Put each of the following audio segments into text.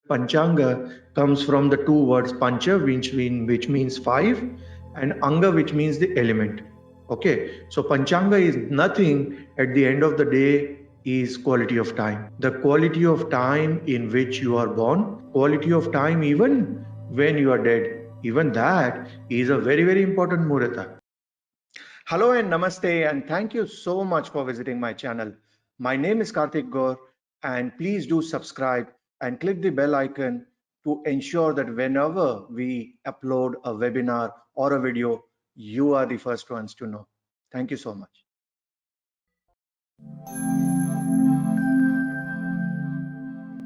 Panchanga comes from the two words pancha, which means five, and anga, which means the element. Okay, so Panchanga is nothing at the end of the day is quality of time. The quality of time in which you are born, quality of time even when you are dead. Even that is a very, very important murata. Hello and namaste, and thank you so much for visiting my channel. My name is Karthik Gaur, and please do subscribe and click the bell icon to ensure that whenever we upload a webinar or a video, you are the first ones to know. Thank you so much.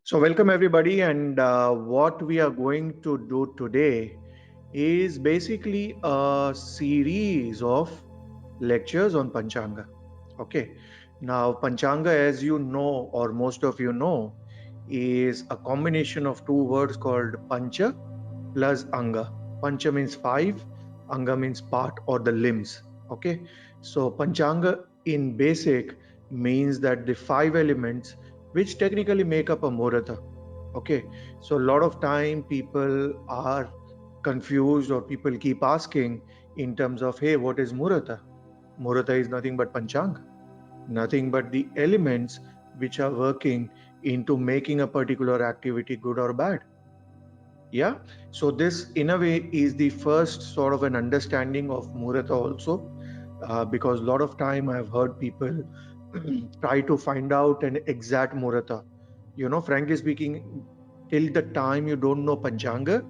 So, welcome everybody, and what we are going to do today is basically a series of lectures on Panchanga. Okay, now Panchanga, as you know, or most of you know, is a combination of two words called Pancha plus Anga. Pancha means five, Anga means part or the limbs. Okay, so Panchanga in basic means that the five elements which technically make up a Murata. Okay, so a lot of time people are confused or people keep asking in terms of, hey, what is Murata? Murata is nothing but Panchanga, nothing but the elements which are working into making a particular activity good or bad. Yeah, so this in a way is the first sort of an understanding of Murata also, because a lot of time I've heard people try to find out an exact Murata. You know, frankly speaking, till the time you don't know Panchanga,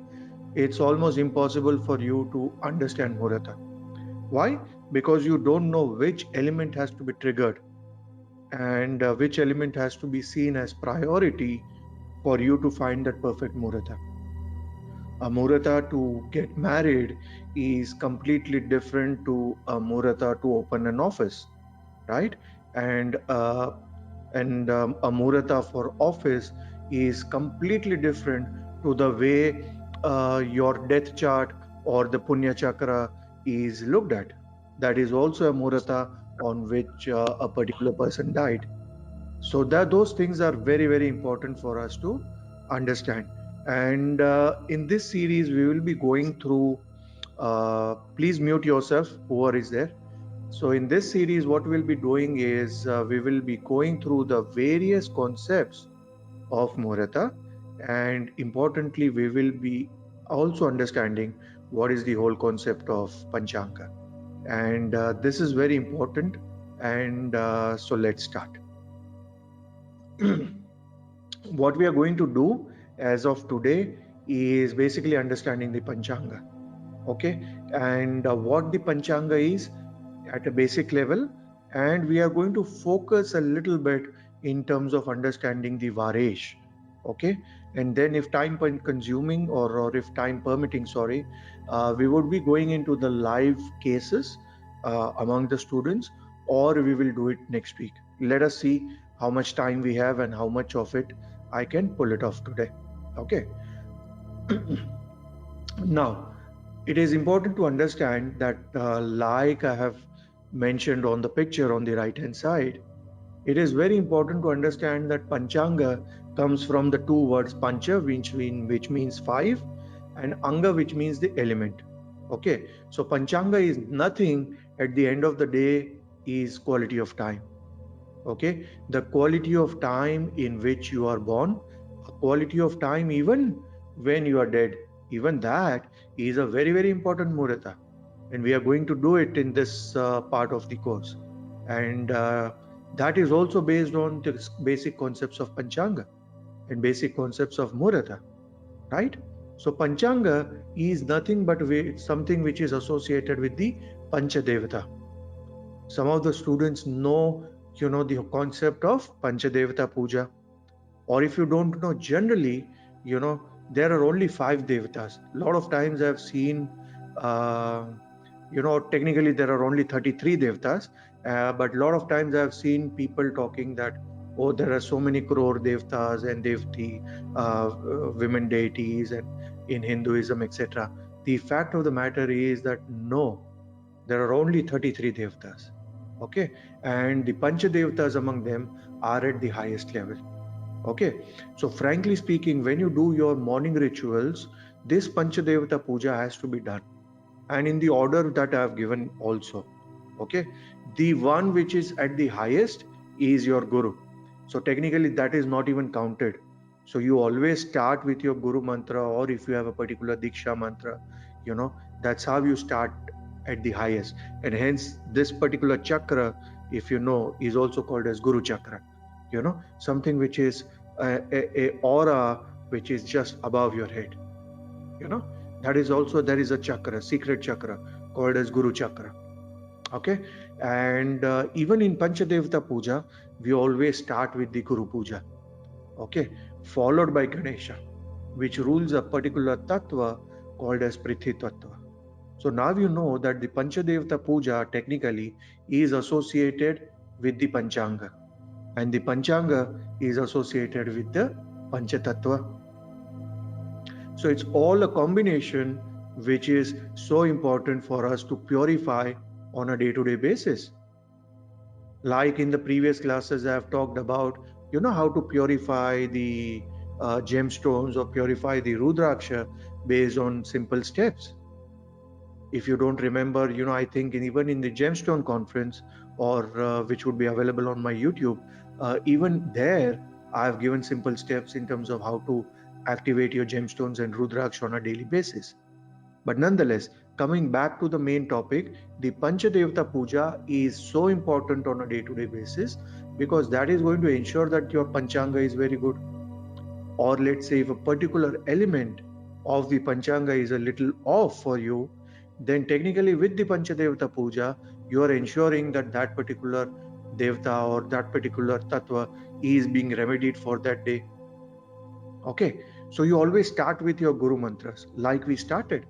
it's almost impossible for you to understand Murata. Why? Because you don't know which element has to be triggered and which element has to be seen as priority for you to find that perfect Murata. A Murata to get married is completely different to a Murata to open an office, right? And a Murata for office is completely different to the way your death chart or the Punya Chakra is looked at. That is also a Murata on which a particular person died. So that those things are very, very important for us to understand. And in this series, we will be going through, please mute yourself, whoever is there. So in this series, what we'll be doing is we will be going through the various concepts of Murata, and importantly, we will be also understanding what is the whole concept of Panchanga. And this is very important. And so let's start. What we are going to do as of today is basically understanding the Panchanga. Okay, and what the Panchanga is at a basic level, and we are going to focus a little bit in terms of understanding the Varesh. Okay, and then if time consuming or if time permitting, sorry, we would be going into the live cases among the students, or we will do it next week. Let us see how much time we have and how much of it I can pull it off today. Okay. Now, it is important to understand that like I have mentioned on the picture on the right hand side, it is very important to understand that Panchanga comes from the two words Pancha, which means five, and Anga, which means the element. Okay, so Panchanga is nothing at the end of the day is quality of time. Okay, the quality of time in which you are born, a quality of time even when you are dead, even that is a very, very important Murata. And we are going to do it in this part of the course. And that is also based on the basic concepts of Panchanga and basic concepts of Murata, right? So Panchanga is nothing but something which is associated with the Panchadevata. Some of the students know, the concept of Panchadevata Puja. Or if you don't know, generally, there are only five devatas. A lot of times I've seen, technically there are only 33 devatas, but a lot of times I've seen people talking that, oh, there are so many crore devatas and devti, women deities, and in Hinduism, etc. The fact of the matter is that no, there are only 33 devatas. Okay, and the Pancha devatas among them are at the highest level. Okay, so frankly speaking, when you do your morning rituals, this Panchadevata puja has to be done, and in the order that I have given also. Okay, the one which is at the highest is your Guru. So technically, that is not even counted. So you always start with your Guru mantra, or if you have a particular Diksha mantra, that's how you start at the highest. And hence, this particular chakra, if you know, is also called as Guru chakra. Something which is a aura which is just above your head. That is also, there is a chakra, secret chakra called as Guru chakra. Okay, and even in Panchadevata puja, we always start with the Guru puja. Okay, followed by Ganesha, which rules a particular tattva called as Prithvi tattva. So now you know that the Panchadevata puja technically is associated with the Panchanga, and the Panchanga is associated with the Panchatattva. So it's all a combination which is so important for us to purify on a day-to-day basis. Like in the previous classes, I have talked about, how to purify the gemstones or purify the Rudraksha based on simple steps. If you don't remember, I think even in the gemstone conference, or which would be available on my YouTube, even there, I have given simple steps in terms of how to activate your gemstones and Rudraksha on a daily basis. But nonetheless, coming back to the main topic, the Panchadevata puja is so important on a day-to-day basis, because that is going to ensure that your Panchanga is very good. Or let's say if a particular element of the Panchanga is a little off for you, then technically with the Panchadevata puja, you are ensuring that that particular Devta or that particular Tattva is being remedied for that day. Okay, so you always start with your Guru mantras like we started.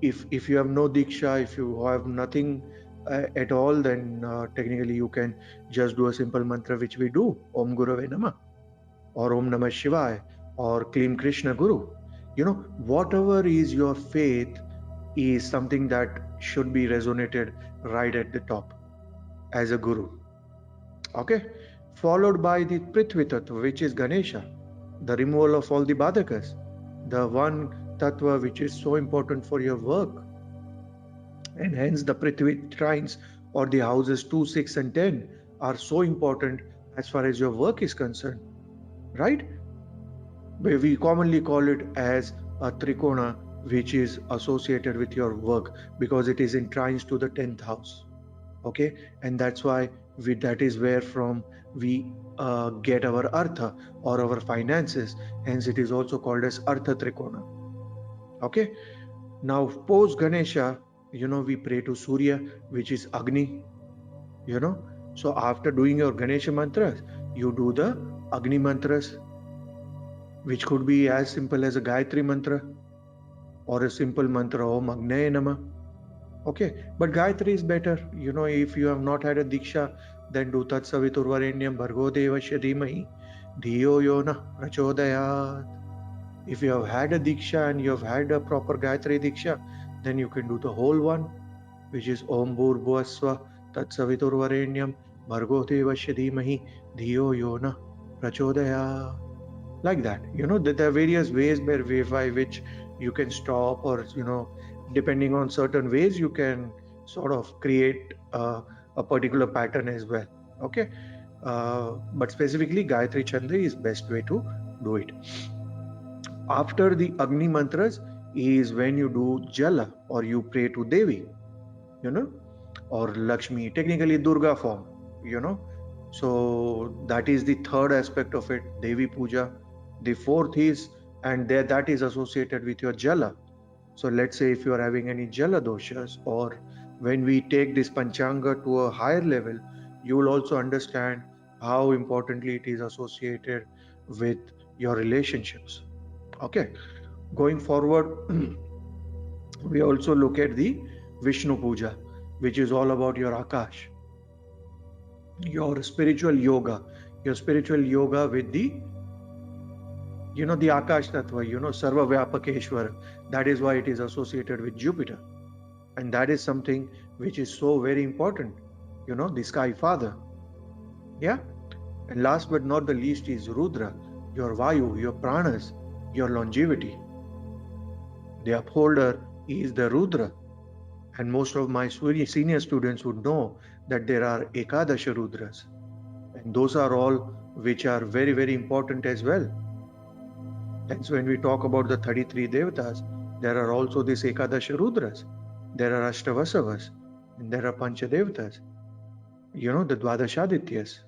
If you have no Diksha, if you have nothing at all, then technically you can just do a simple mantra which we do, Om Gurave Namah, or Om Namah Shivaya, or Klim Krishna Guru. Whatever is your faith is something that should be resonated right at the top as a Guru. Okay, followed by the Prithvi Tattva, which is Ganesha, the removal of all the Badakas, the one Tattva which is so important for your work. And hence the Prithvi shrines or the houses 2, 6 and 10 are so important as far as your work is concerned, right? We commonly call it as a Trikona, which is associated with your work because it is in trines to the 10th house. Okay, and that's why that is where from we get our Artha or our finances. Hence it is also called as Artha Trikona. Okay, now post Ganesha, we pray to Surya, which is Agni. So after doing your Ganesha mantras, you do the Agni mantras, which could be as simple as a Gayatri mantra or a simple mantra Om Agnaya Namah. Okay, but Gayatri is better. If you have not had a Diksha, then do Tat Saviturvarenyam Bhargo Devasya Dhimahi Dhiyo Yona Prachodayat. If you have had a Diksha and you have had a proper Gayatri Diksha, then you can do the whole one, which is Om Bhurbhuvasva Tat Saviturvarenyam Bhargo Devasya Dhimahi Dhiyo Yona Prachodayat. Like that. There are various ways by which you can stop, or depending on certain ways you can sort of create a particular pattern as well. Okay, but specifically Gayatri Chanda is best way to do it. After the Agni mantras is when you do Jala, or you pray to Devi, or Lakshmi, technically Durga form, so that is the third aspect of it, Devi Puja. The fourth is, and that is associated with your Jala. So let's say if you are having any Jala doshas, or when we take this Panchanga to a higher level, you will also understand how importantly it is associated with your relationships. Okay, going forward, we also look at the Vishnu Puja, which is all about your Akash, your spiritual yoga with the the Akash Tattva, Sarva Vyapakeshwara. That is why it is associated with Jupiter. And that is something which is so very important, the Sky Father. Yeah. And last but not the least is Rudra, your Vayu, your Pranas, your longevity. The upholder is the Rudra. And most of my senior students would know that there are Ekadasha Rudras. And those are all which are very, very important as well. And so when we talk about the 33 Devatas, there are also these Ekadasha Rudras. There are Ashtavasavas, and there are Pancha Devatas. The Dwadashadityas,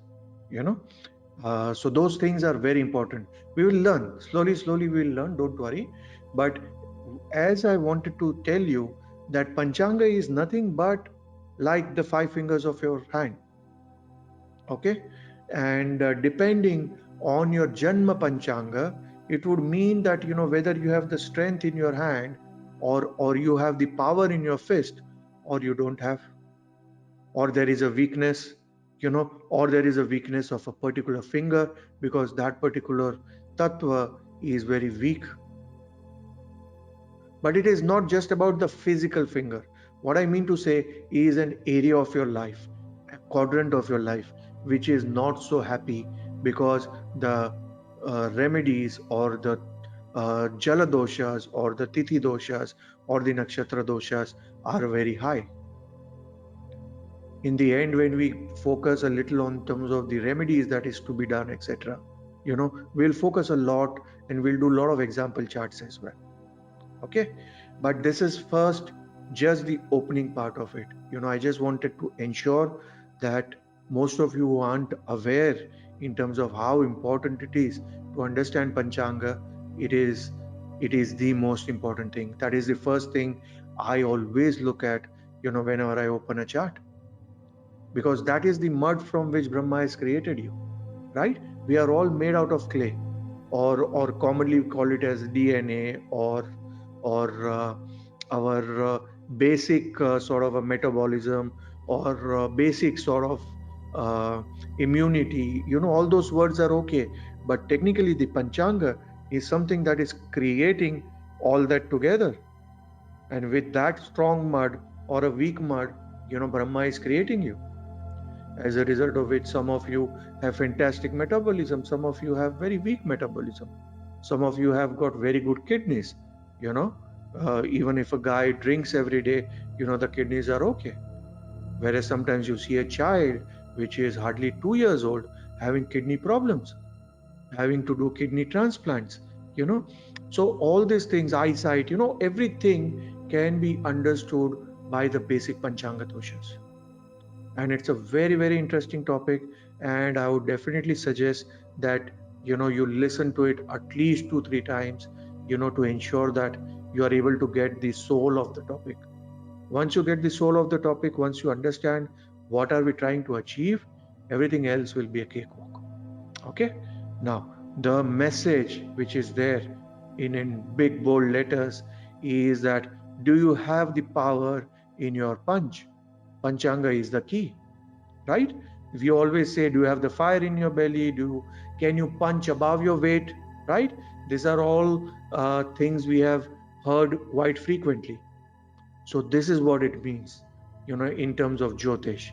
So those things are very important. We will learn. Slowly we will learn, don't worry. But as I wanted to tell you that Panchanga is nothing but like the 5 fingers of your hand. Okay? And depending on your Janma Panchanga, it would mean that, whether you have the strength in your hand or you have the power in your fist or you don't have, or there is a weakness, or there is a weakness of a particular finger because that particular tattva is very weak. But it is not just about the physical finger. What I mean to say is an area of your life, a quadrant of your life, which is not so happy because the remedies or the jala doshas or the tithi doshas or the nakshatra doshas are very high. In the end, when we focus a little on terms of the remedies that is to be done, etc., we'll focus a lot and we'll do a lot of example charts as well. Okay, but this is first just the opening part of it. I just wanted to ensure that most of you aren't aware in terms of how important it is to understand Panchanga. It is the most important thing. That is the first thing I always look at, whenever I open a chart, because that is the mud from which Brahma has created you, right? We are all made out of clay, or commonly we call it as DNA, or our basic sort of a metabolism, or basic sort of immunity. All those words are okay, but technically the Panchanga is something that is creating all that together. And with that strong mud or a weak mud, Brahma is creating you. As a result of which, some of you have fantastic metabolism, some of you have very weak metabolism, some of you have got very good kidneys. Even if a guy drinks every day, the kidneys are okay. Whereas sometimes you see a child which is hardly 2 years old having kidney problems, having to do kidney transplants. So all these things, eyesight, everything can be understood by the basic Panchanga doshas. And it's a very, very interesting topic, and I would definitely suggest that you listen to it at least 2-3 times, to ensure that you are able to get the soul of the topic. Once you get the soul of the topic, once you understand what are we trying to achieve, everything else will be a cakewalk. Okay, now the message which is there in big bold letters is that, do you have the power in your punch? Panchanga is the key, right? If you always say, do you have the fire in your belly? Can you punch above your weight, right? These are all things we have heard quite frequently. So this is what it means, in terms of Jyotish.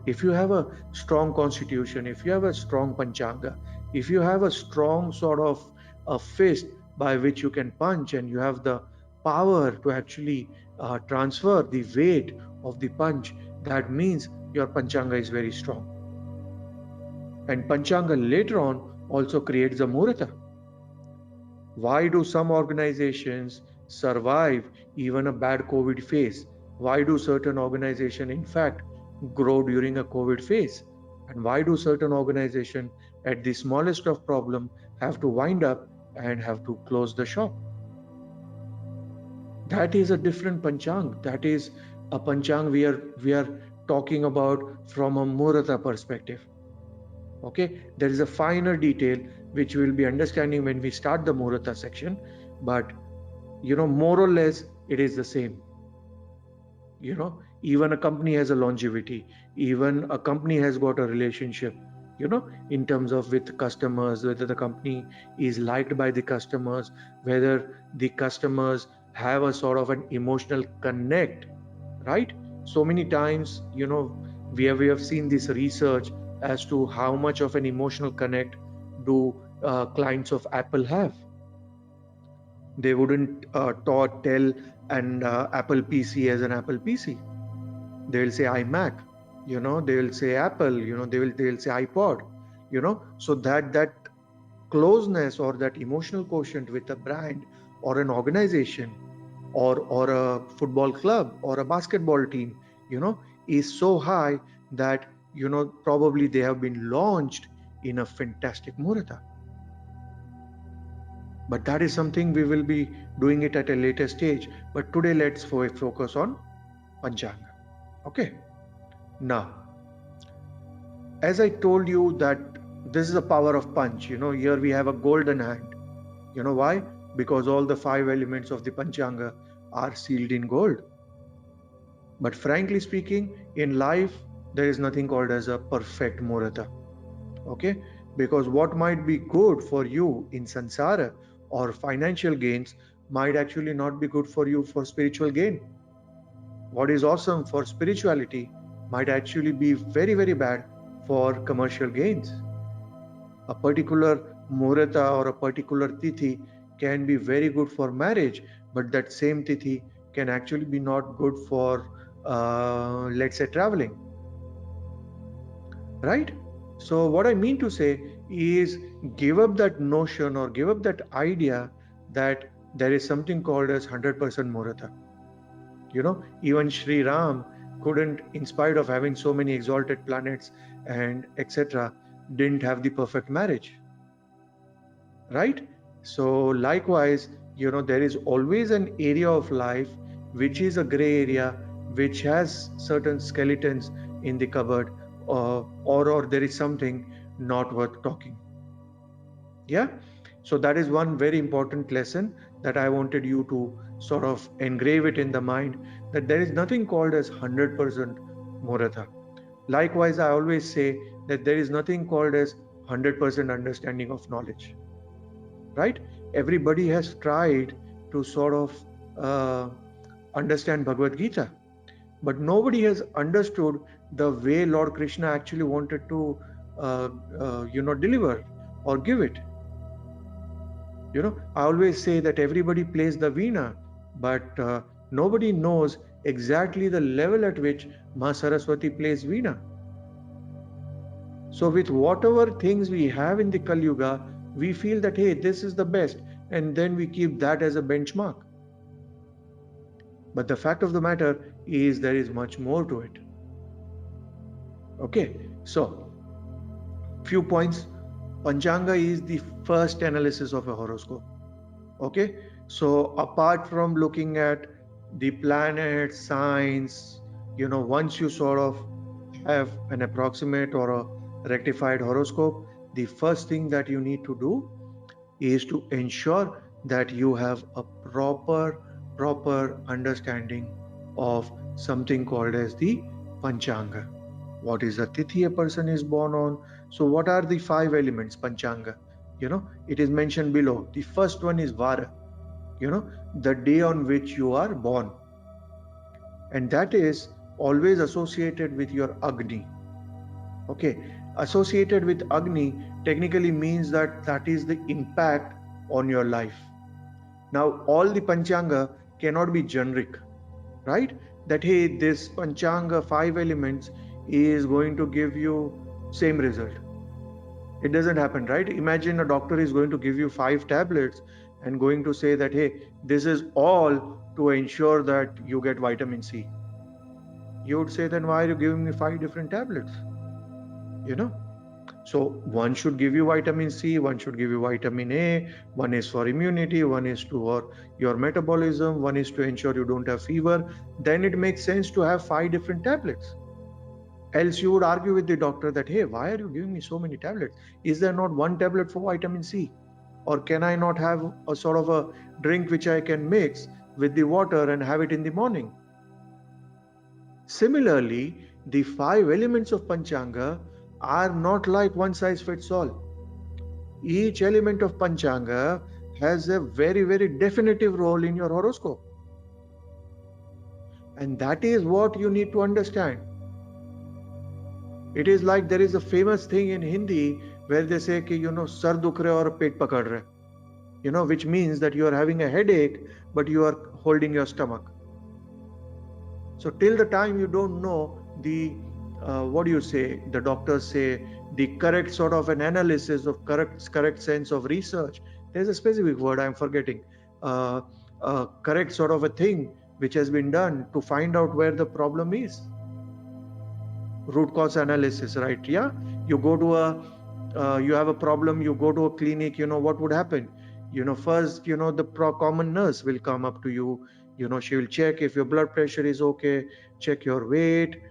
If you have a strong constitution, if you have a strong Panchanga, if you have a strong sort of a fist by which you can punch, and you have the power to actually transfer the weight of the punch, that means your Panchanga is very strong. And Panchanga later on also creates a Murata. Why do some organizations survive even a bad COVID phase? Why do certain organizations, in fact, grow during a COVID phase? And why do certain organizations at the smallest of problem have to wind up and have to close the shop? That is a different Panchang. That is a Panchang we are talking about from a Murata perspective. Okay, there is a finer detail which we will be understanding when we start the Murata section, but more or less it is the same. Even a company has a longevity, even a company has got a relationship, in terms of with customers, whether the company is liked by the customers, whether the customers have a sort of an emotional connect, right? So many times, we have seen this research as to how much of an emotional connect do clients of Apple have. They wouldn't tell an Apple PC as an Apple PC. They will say iMac, they will say Apple, they'll say iPod, so that closeness or that emotional quotient with a brand or an organization or a football club or a basketball team, is so high that, probably they have been launched in a fantastic Muhurta. But that is something we will be doing it at a later stage. But today let's focus on Panchanga. Okay. Now, as I told you that this is the power of Panch, here we have a golden hand. You know why? Because all the 5 elements of the Panchanga are sealed in gold. But frankly speaking, in life, there is nothing called as a perfect Muhurta. Okay? Because what might be good for you in Sansara or financial gains might actually not be good for you for spiritual gain. What is awesome for spirituality might actually be very, very bad for commercial gains. A particular Muhurta or a particular Tithi can be very good for marriage, but that same Tithi can actually be not good for, let's say, traveling. Right? So what I mean to say is, give up that notion or give up that idea that there is something called as 100% Muhurta. Even Sri Ram couldn't, in spite of having so many exalted planets and etc., didn't have the perfect marriage. Right? So likewise, there is always an area of life which is a gray area, which has certain skeletons in the cupboard, or there is something not worth talking. Yeah. So that is one very important lesson that I wanted you to sort of engrave it in the mind, that there is nothing called as 100% Muhurta. Likewise, I always say that there is nothing called as 100% understanding of knowledge. Right? Everybody has tried to sort of understand Bhagavad Gita, but nobody has understood the way Lord Krishna actually wanted to deliver or give it. I always say that everybody plays the veena, but nobody knows exactly the level at which Ma Saraswati plays veena. So with whatever things we have in the Kali Yuga, we feel that, hey, this is the best, and then we keep that as a benchmark. But the fact of the matter is there is much more to it. Okay, so few points. Panchanga is the first analysis of a horoscope. Okay, so apart from looking at the planets, signs, once you sort of have an approximate or a rectified horoscope, the first thing that you need to do is to ensure that you have a proper understanding of something called as the Panchanga. What is the Tithi a person is born on? So what are the 5 elements Panchanga? It is mentioned below. The first one is Vara, the day on which you are born. And that is always associated with your Agni. Okay, associated with Agni technically means that is the impact on your life. Now, all the Panchanga cannot be generic, right? That, hey, this Panchanga 5 elements is going to give you same result. It doesn't happen, right? Imagine a doctor is going to give you 5 tablets and going to say that, hey, this is all to ensure that you get vitamin C. You would say, then why are you giving me 5 different tablets? So one should give you vitamin C, one should give you vitamin A, one is for immunity, one is for your metabolism, one is to ensure you don't have fever. Then it makes sense to have 5 different tablets. Else you would argue with the doctor that, hey, why are you giving me so many tablets? Is there not one tablet for vitamin C? Or can I not have a sort of a drink which I can mix with the water and have it in the morning? Similarly, the 5 elements of Panchanga are not like one size fits all. Each element of Panchanga has a very, very definitive role in your horoscope. And that is what you need to understand. It is like there is a famous thing in Hindi where they say कि sir दुख रहा है और पेट पकड़ रहा है, which means that you are having a headache but you are holding your stomach. So till the time you don't know the the doctors say the correct sort of an analysis of correct sense of research. There's a specific word I'm forgetting. Correct sort of a thing which has been done to find out where the problem is. Root cause analysis, right? Yeah, you go to you have a problem, you go to a clinic, what would happen? First, the common nurse will come up to you, she will check if your blood pressure is okay, check your weight,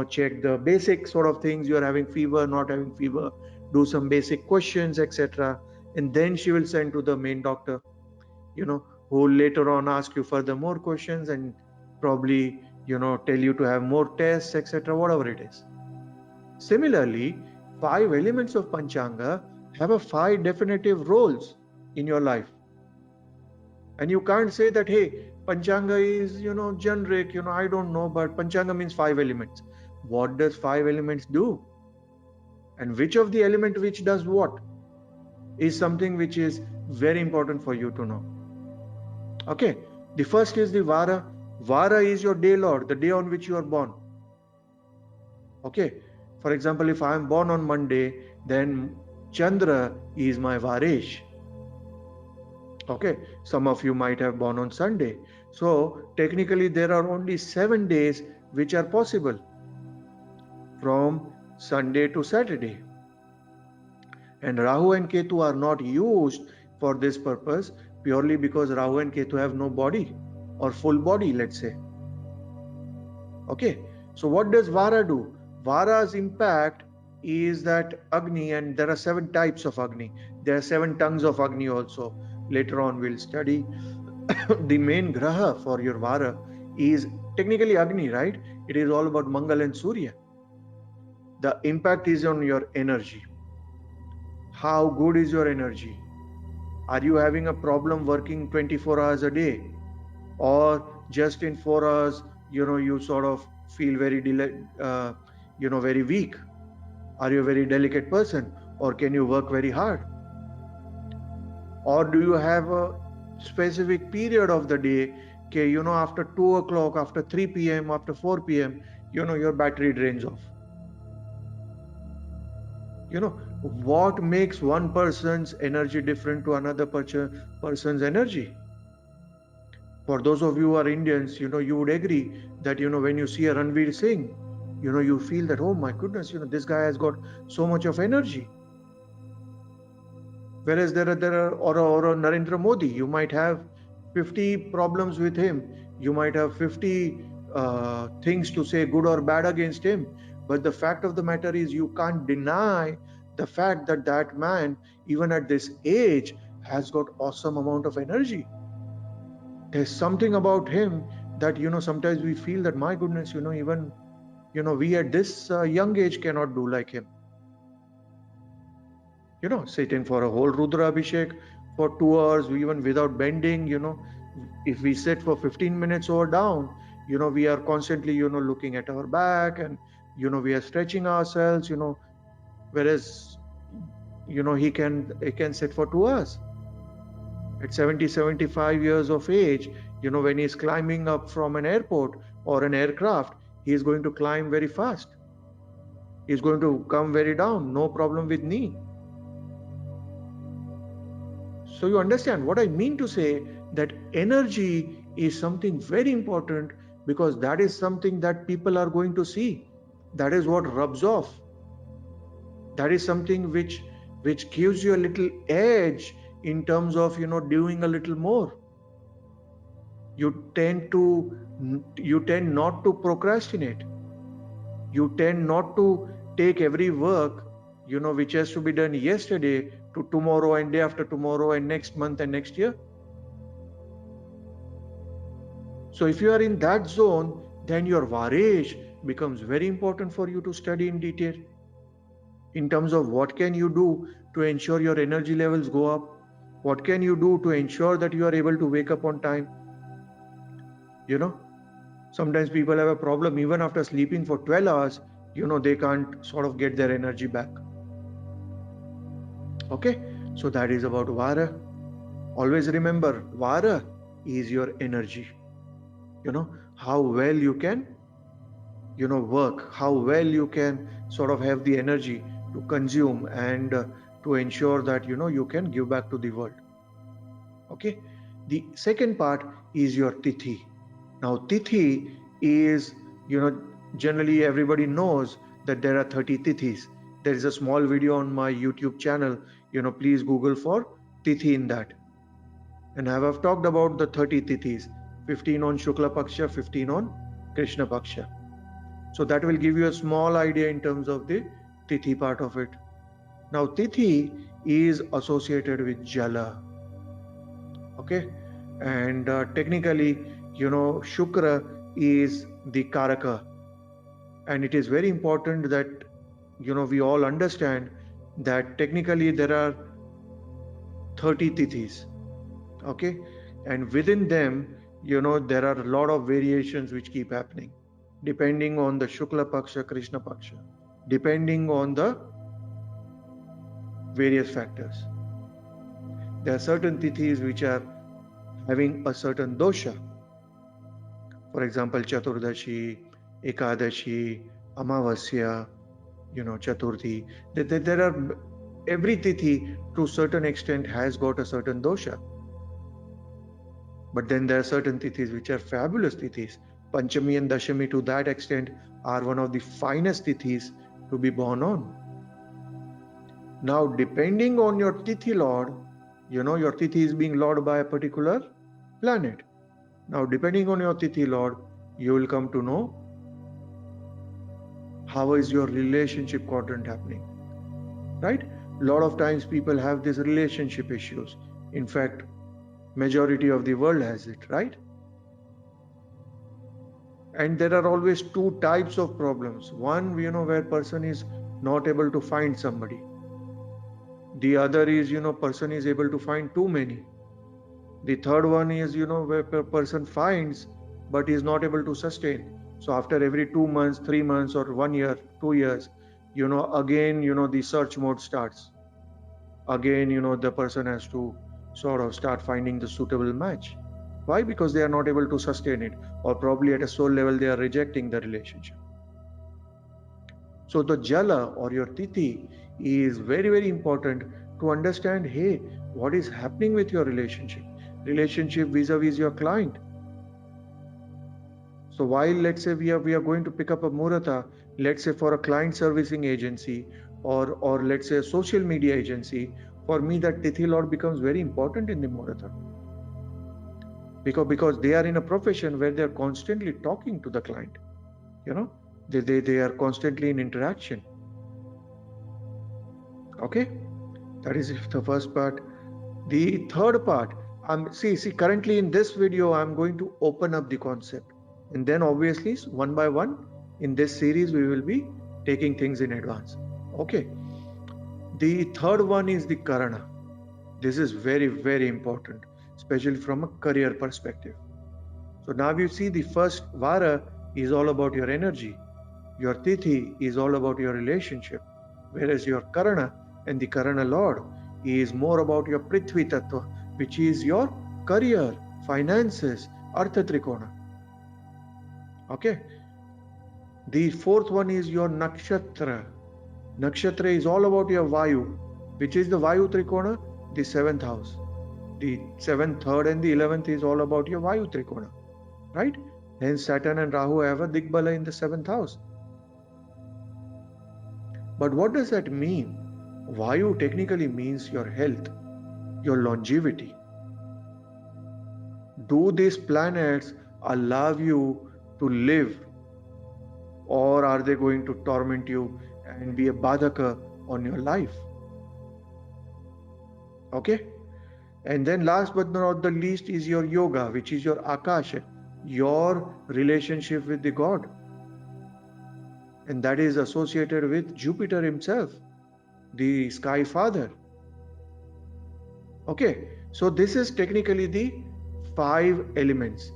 check the basic sort of things, you're having fever, not having fever, do some basic questions, etc. And then she will send to the main doctor, who will later on ask you further more questions and probably, tell you to have more tests, etc., whatever it is. Similarly, 5 elements of Panchanga have a 5 definitive roles in your life. And you can't say that, hey, Panchanga is, generic, I don't know, but Panchanga means 5 elements. What does 5 elements do? And which of the element which does what is something which is very important for you to know. Okay, the first is the Vara. Vara is your day lord, the day on which you are born. Okay, for example, if I am born on Monday, then Chandra is my Varesh. Okay, some of you might have born on Sunday. So technically there are only 7 days which are possible from Sunday to Saturday. And Rahu and Ketu are not used for this purpose purely because Rahu and Ketu have no body or full body, let's say. Okay, so what does Vara do? Vara's impact is that Agni, and there are 7 types of Agni. There are 7 tongues of Agni also. Later on we'll study. The main graha for your Vara is technically Agni, right? It is all about Mangal and Surya. The impact is on your energy. How good is your energy? Are you having a problem working 24 hours a day? Or just in 4 hours, you sort of feel very, very weak? Are you a very delicate person? Or can you work very hard? Or do you have a specific period of the day, okay, after 2 o'clock, after 3 p.m., after 4 p.m., your battery drains off? What makes one person's energy different to another person's energy? For those of you who are Indians, you would agree that, when you see a Ranveer Singh, you feel that, oh my goodness, this guy has got so much of energy. Whereas there are or Narendra Modi, you might have 50 problems with him. You might have 50 things to say good or bad against him. But the fact of the matter is you can't deny the fact that that man, even at this age, has got awesome amount of energy. There's something about him that, sometimes we feel that, my goodness, even, we at this young age cannot do like him. Sitting for a whole Rudra Abhishek for 2 hours, even without bending, if we sit for 15 minutes or down, we are constantly, looking at our back and, we are stretching ourselves, whereas, he can sit for 2 hours. At 70, 75 years of age, when he's climbing up from an airport or an aircraft, he is going to climb very fast. He's going to come very down, no problem with knee. So you understand what I mean to say, that energy is something very important, because that is something that people are going to see. That is what rubs off. That is something which gives you a little edge in terms of, doing a little more. You tend not to procrastinate. You tend not to take every work, which has to be done yesterday to tomorrow and day after tomorrow and next month and next year. So if you are in that zone, then your Varesh becomes very important for you to study in detail, in terms of what can you do to ensure your energy levels go up, what can you do to ensure that you are able to wake up on time. Sometimes people have a problem even after sleeping for 12 hours, they can't sort of get their energy back. Okay, so that is about Vara. Always remember, Vara is your energy. How well you can work, how well you can sort of have the energy to consume and to ensure that you can give back to the world. Okay, the second part is your Tithi. Now Tithi is, generally everybody knows that there are 30 Tithis. There is a small video on my YouTube channel, please Google for Tithi in that. And I have talked about the 30 Tithis, 15 on Shukla Paksha, 15 on Krishna Paksha. So that will give you a small idea in terms of the Tithi part of it. Now Tithi is associated with Jala. Okay, and technically, Shukra is the Karaka, and it is very important that we all understand that technically there are 30 Tithis. Okay, and within them, there are a lot of variations which keep happening depending on the Shukla Paksha, Krishna Paksha, depending on the various factors. There are certain Tithis which are having a certain dosha. For example, Chaturdashi, Ekadashi, Amavasya, Chaturthi. There are, every Tithi to a certain extent has got a certain dosha. But then there are certain Tithis which are fabulous Tithis. Panchami and Dashami to that extent are one of the finest Tithis to be born on. Now, depending on your Tithi Lord, your Tithi is being lorded by a particular planet. Now, depending on your Tithi Lord, you will come to know how is your relationship quadrant happening, right? A lot of times people have these relationship issues. In fact, majority of the world has it, right? And there are always two types of problems. One, where person is not able to find somebody. The other is, person is able to find too many. The third one is, where a person finds but is not able to sustain. So after every 2 months, 3 months, or 1 year, 2 years, again, the search mode starts. Again, the person has to sort of start finding the suitable match. Why? Because they are not able to sustain it, or probably at a soul level they are rejecting the relationship. So the Jala or your Tithi is very, very important to understand, hey, what is happening with your relationship vis-a-vis your client. So while, let's say, we are going to pick up a Murata, let's say for a client servicing agency or let's say a social media agency, for me that Tithi Lord becomes very important in the Murata. Because they are in a profession where they are constantly talking to the client. They are constantly in interaction. Okay, that is the first part. The third part, see currently in this video I'm going to open up the concept, and then obviously one by one in this series we will be taking things in advance. Okay, the third one is the Karana. This is very, very important, especially from a career perspective. So now you see the first Vara is all about your energy. Your Tithi is all about your relationship. Whereas your Karana and the Karana Lord is more about your Prithvi Tattva, which is your career, finances, Artha Trikona. Okay. The fourth one is your Nakshatra. Nakshatra is all about your Vayu, which is the Vayu Trikona, the 7th house. The 7th, 3rd and the 11th is all about your Vayu Trikona, right? Hence Saturn and Rahu have a Digbala in the 7th house. But what does that mean? Vayu technically means your health, your longevity. Do these planets allow you to live, or are they going to torment you and be a badhaka on your life? Okay. And then last but not the least is your yoga, which is your Akasha, your relationship with the God. And that is associated with Jupiter himself, the sky father. Okay, so this is technically the 5 elements.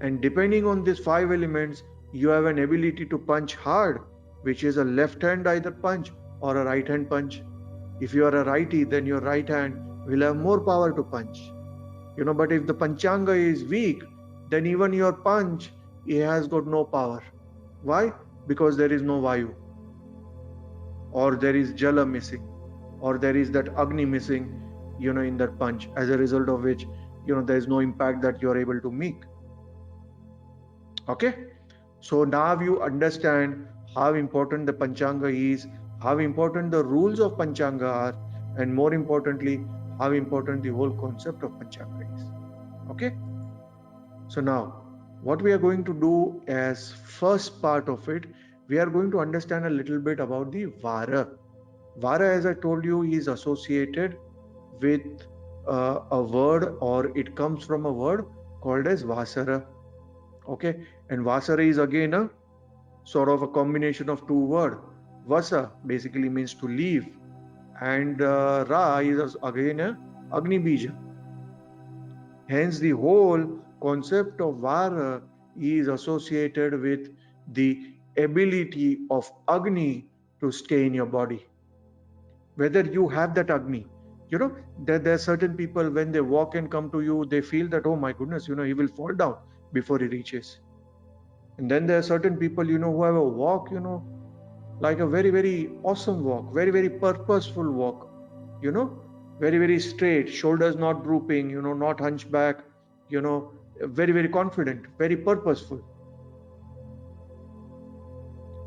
And depending on these 5 elements, you have an ability to punch hard, which is a left hand either punch or a right hand punch. If you are a righty, then your right hand will have more power to punch. But if the Panchanga is weak, then even your punch, it has got no power. Why? Because there is no Vayu, or there is Jala missing, or there is that Agni missing, in that punch, as a result of which, there is no impact that you are able to make. Okay? So now you understand how important the Panchanga is, how important the rules of Panchanga are, and more importantly, how important the whole concept of Panchanga is. Okay? So now, what we are going to do as first part of it, we are going to understand a little bit about the Vara. Vara, as I told you, is associated with a word, or it comes from a word called as Vasara. Okay, and Vasara is again a sort of a combination of two words. Vasa basically means to leave, and Ra is again a Agni Bija. Hence, the whole concept of Vara is associated with the ability of Agni to stay in your body. Whether you have that Agni, there are certain people, when they walk and come to you, they feel that, oh my goodness, he will fall down before he reaches. And then there are certain people, who have a walk, like a very, very awesome walk, very, very purposeful walk, very, very straight, shoulders not drooping, not hunchback, very, very confident, very purposeful.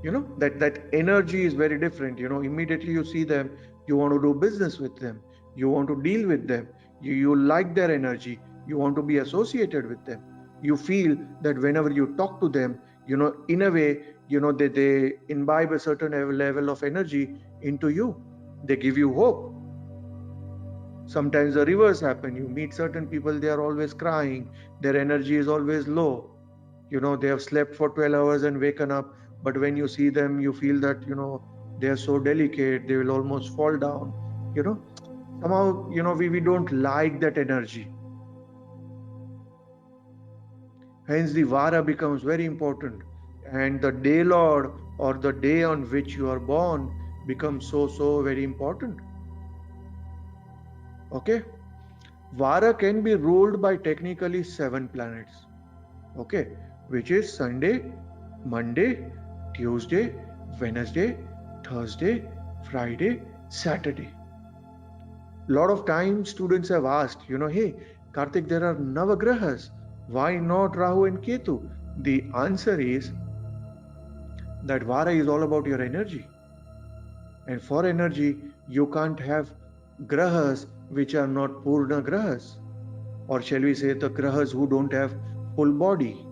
That energy is very different. Immediately you see them, you want to do business with them, you want to deal with them, you like their energy, you want to be associated with them. You feel that whenever you talk to them, in a way, they imbibe a certain level of energy into you. They give you hope. Sometimes the reverse happen. You meet certain people, they are always crying, their energy is always low. They have slept for 12 hours and waken up, but when you see them, you feel that, they are so delicate, they will almost fall down. Somehow, we don't like that energy. Hence, the Vara becomes very important. And the day lord, or the day on which you are born, becomes so very important. Okay? Vara can be ruled by technically 7 planets. Okay? Which is Sunday, Monday, Tuesday, Wednesday, Thursday, Friday, Saturday. Lot of times students have asked, hey, Karthik, there are Navagrahas. Why not Rahu and Ketu? The answer is that Vara is all about your energy. And for energy, you can't have Grahas which are not Purna Grahas. Or shall we say the Grahas who don't have full body.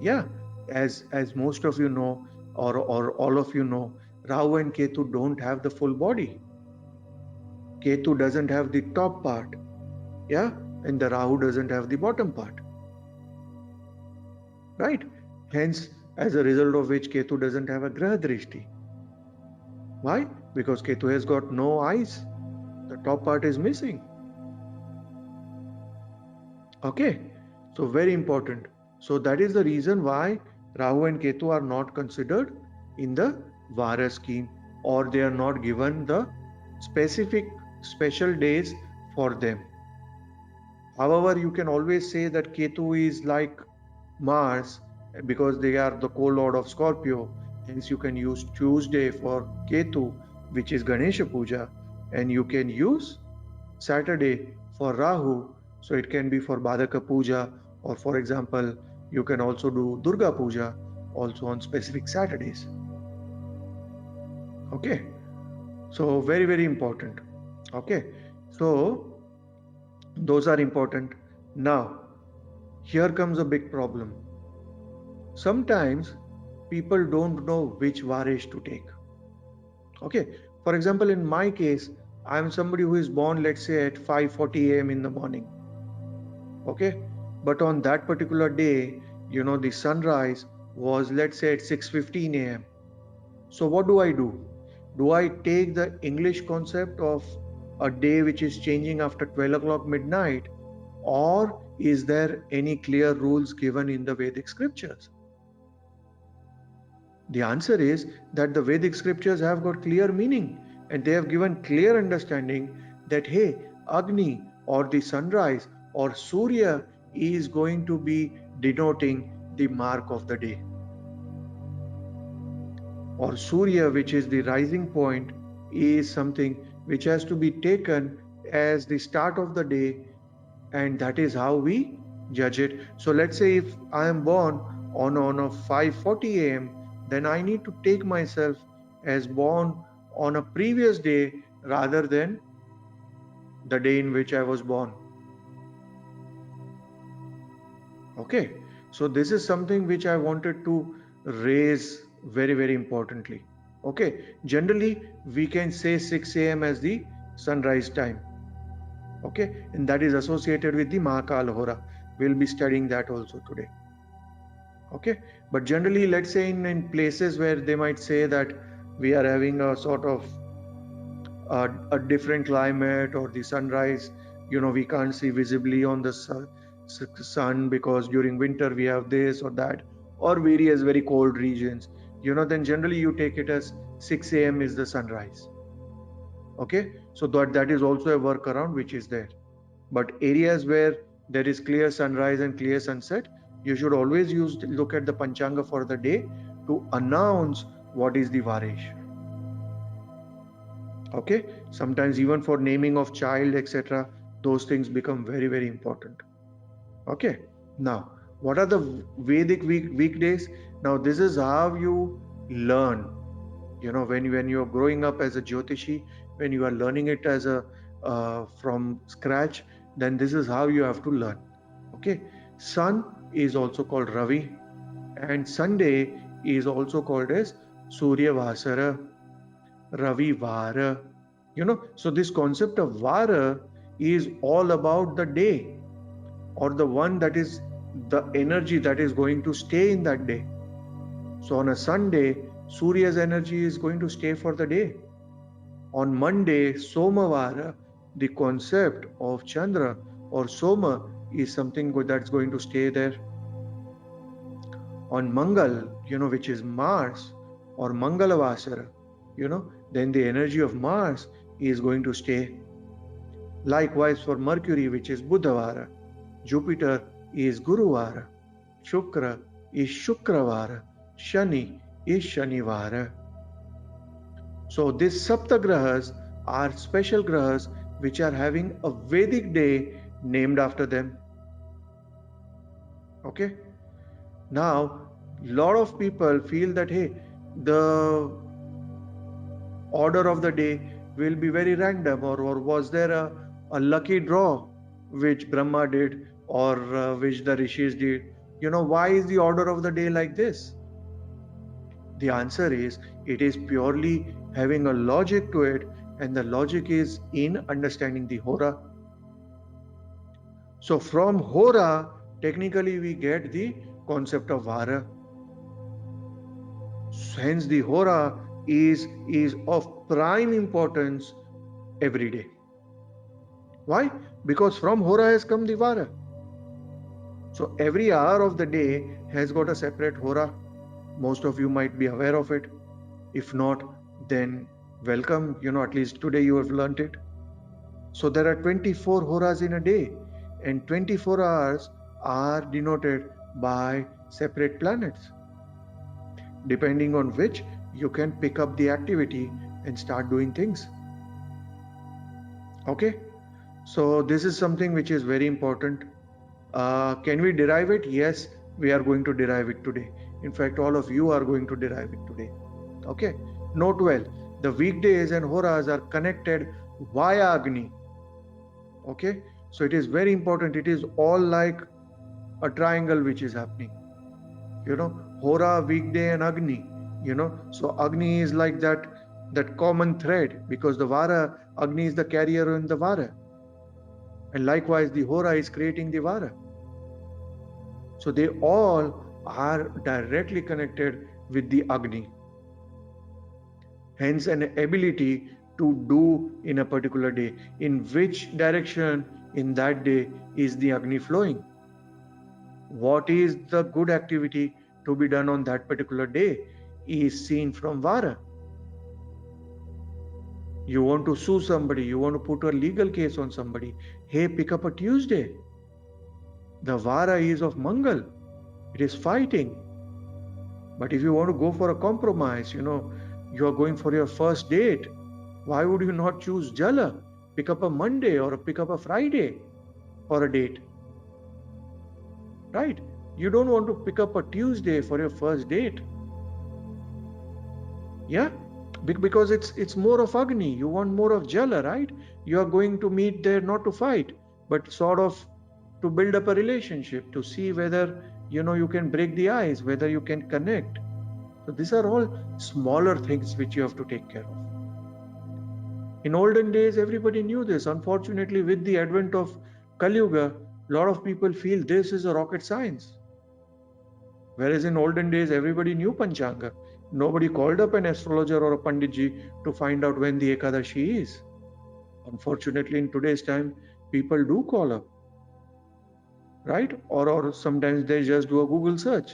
Yeah, as most of you know, or all of you know, Rahu and Ketu don't have the full body. Ketu doesn't have the top part. Yeah, and the Rahu doesn't have the bottom part. Right? Hence, as a result of which Ketu doesn't have a Graha Drishti. Why? Because Ketu has got no eyes. The top part is missing. Okay, so very important. So that is the reason why Rahu and Ketu are not considered in the Vara scheme, or they are not given the special days for them. However, you can always say that Ketu is like Mars, because they are the co-lord of Scorpio. Hence you can use Tuesday for Ketu, which is Ganesha Puja, and you can use Saturday for Rahu, so it can be for Badaka Puja, or for example, you can also do Durga Puja also on specific Saturdays. Okay, so very, very important. Okay, so those are important. Now, here comes a big problem. Sometimes people don't know which Varish to take. Okay, for example, in my case, I am somebody who is born, let's say, at 5:40 a.m. in the morning. Okay, but on that particular day, the sunrise was, let's say, at 6:15 a.m. So what do? Do I take the English concept of a day which is changing after 12 o'clock midnight, or is there any clear rules given in the Vedic scriptures? The answer is that the Vedic scriptures have got clear meaning, and they have given clear understanding that hey, Agni or the sunrise or Surya is going to be denoting the mark of the day, or Surya, which is the rising point, is something which has to be taken as the start of the day, and that is how we judge it. So let's say if I am born on a 5:40 a.m., then I need to take myself as born on a previous day rather than the day in which I was born. Okay, so this is something which I wanted to raise very, very importantly. Okay, generally we can say 6 a.m. as the sunrise time. Okay, and that is associated with the Mahakal Hora. We'll be studying that also today. Okay, but generally, let's say in places where they might say that we are having a sort of a different climate, or the sunrise, we can't see visibly on the sun because during winter we have this or that, or various very cold regions, then generally you take it as 6 a.m. is the sunrise. Okay, so that is also a workaround which is there. But areas where there is clear sunrise and clear sunset, you should always look at the Panchanga for the day to announce what is the Varesh. Okay, sometimes even for naming of child, etc., those things become very, very important. Okay, now what are the Vedic weekdays? Now this is how you learn. When you're growing up as a Jyotishi, when you are learning it as from scratch, then this is how you have to learn. Okay, sun is also called Ravi, and Sunday is also called as Surya Vasara, Ravi Vara. So this concept of Vara is all about the day, or the one that is the energy that is going to stay in that day. So on a Sunday, Surya's energy is going to stay for the day. On Monday, Somavara, the concept of Chandra or Soma is something that's going to stay there. On Mangal, which is Mars, or Mangalavasara, then the energy of Mars is going to stay. Likewise for Mercury, which is Buddhavara, Jupiter is Guruvara, Shukra is Shukravara, Shani is Shanivara. So these Saptagrahas are special grahas which are having a Vedic day named after them. Okay. Now, a lot of people feel that, hey, the order of the day will be very random, or was there a lucky draw which Brahma did, or which the rishis did? Why is the order of the day like this? The answer is, it is purely having a logic to it, and the logic is in understanding the Hora. So from Hora, technically we get the concept of Vara. Hence the Hora is of prime importance every day. Why? Because from Hora has come the Vara. So every hour of the day has got a separate Hora. Most of you might be aware of it. If not, then welcome, at least today you have learnt it. So there are 24 Horas in a day, and 24 hours are denoted by separate planets, depending on which you can pick up the activity and start doing things. Okay, so this is something which is very important. Can we derive it? Yes, we are going to derive it today. In fact, all of you are going to derive it today. Okay, note well, the weekdays and Horas are connected via Agni. Okay, so it is very important. It is all like a triangle which is happening. Hora, weekday, and Agni. So Agni is like that common thread, because the Vara, Agni is the carrier in the Vara, and likewise the Hora is creating the Vara. So they all are directly connected with the Agni. Hence an ability to do in a particular day. In which direction in that day is the Agni flowing? What is the good activity to be done on that particular day is seen from Vara. You want to sue somebody, you want to put a legal case on somebody. Hey, pick up a Tuesday. The Vara is of Mangal. It is fighting. But if you want to go for a compromise, you are going for your first date. Why would you not choose Jala? Pick up a Monday or pick up a Friday for a date. Right? You don't want to pick up a Tuesday for your first date. Yeah? Because it's more of Agni. You want more of Jala, right? You are going to meet there not to fight, but sort of to build up a relationship, to see whether you can break the ice, whether you can connect. So these are all smaller things which you have to take care of. In olden days, everybody knew this. Unfortunately, with the advent of Kali Yuga, a lot of people feel this is a rocket science. Whereas in olden days, everybody knew Panchanga. Nobody called up an astrologer or a Panditji to find out when the Ekadashi is. Unfortunately, in today's time, people do call up, right? Or sometimes they just do a Google search.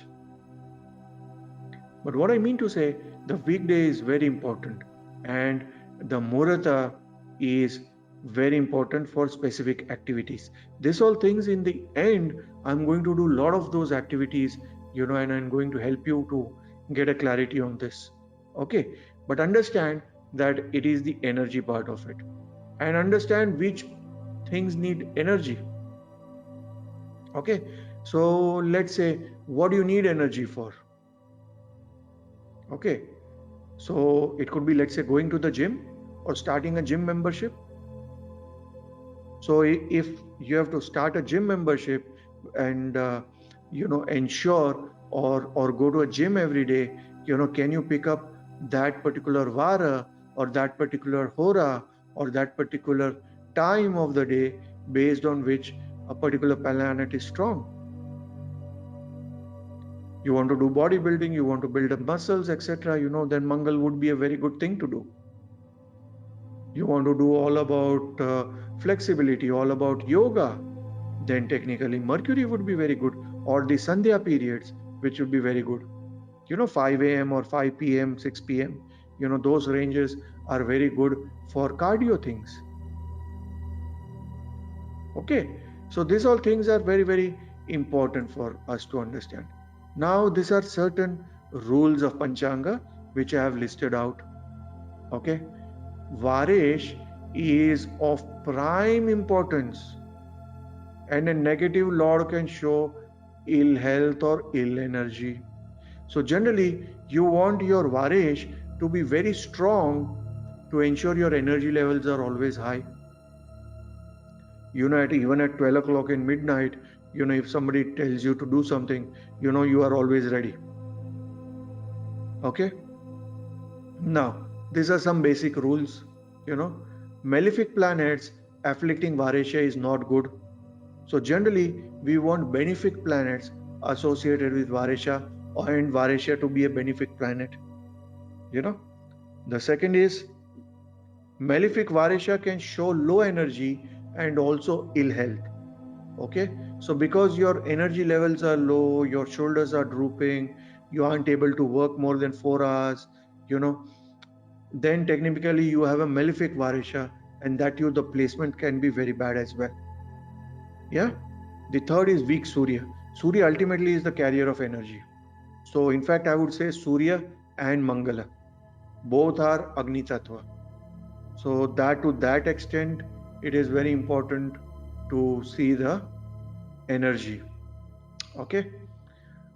But what I mean to say, the weekday is very important, and the Muhurta is very important for specific activities. This all things in the end, I'm going to do a lot of those activities, and I'm going to help you to get a clarity on this. Okay, but understand that it is the energy part of it, and understand which things need energy. Okay, so let's say, what do you need energy for? Okay, so it could be, let's say, going to the gym or starting a gym membership. So if you have to start a gym membership and ensure or go to a gym every day, can you pick up that particular Vara or that particular Hora or that particular time of the day based on which a particular planet is strong? You want to do bodybuilding, you want to build up muscles, etc., then Mangal would be a very good thing to do. You want to do all about flexibility, all about yoga, then technically Mercury would be very good, or the Sandhya periods, which would be very good. 5 a.m. or 5 p.m., 6 p.m., those ranges are very good for cardio things. Okay, so these all things are very, very important for us to understand. Now, these are certain rules of Panchanga which I have listed out. Okay, Varesh is of prime importance, and a negative lord can show ill health or ill energy. So generally, you want your Varesh to be very strong to ensure your energy levels are always high. Even at 12 o'clock in midnight, if somebody tells you to do something, you are always ready. Okay? Now, these are some basic rules. Malefic planets afflicting Varesha is not good. So generally, we want benefic planets associated with Varesha and Varesha to be a benefic planet. The second is malefic Varesha can show low energy and also ill health. Okay, so because your energy levels are low, your shoulders are drooping, you aren't able to work more than 4 hours, then technically you have a malefic Varesha, and that the placement can be very bad as well. Yeah. The third is weak Surya. Surya ultimately is the carrier of energy. So in fact, I would say Surya and Mangala both are Agni Tattva. So that to that extent, it is very important to see the energy. Okay.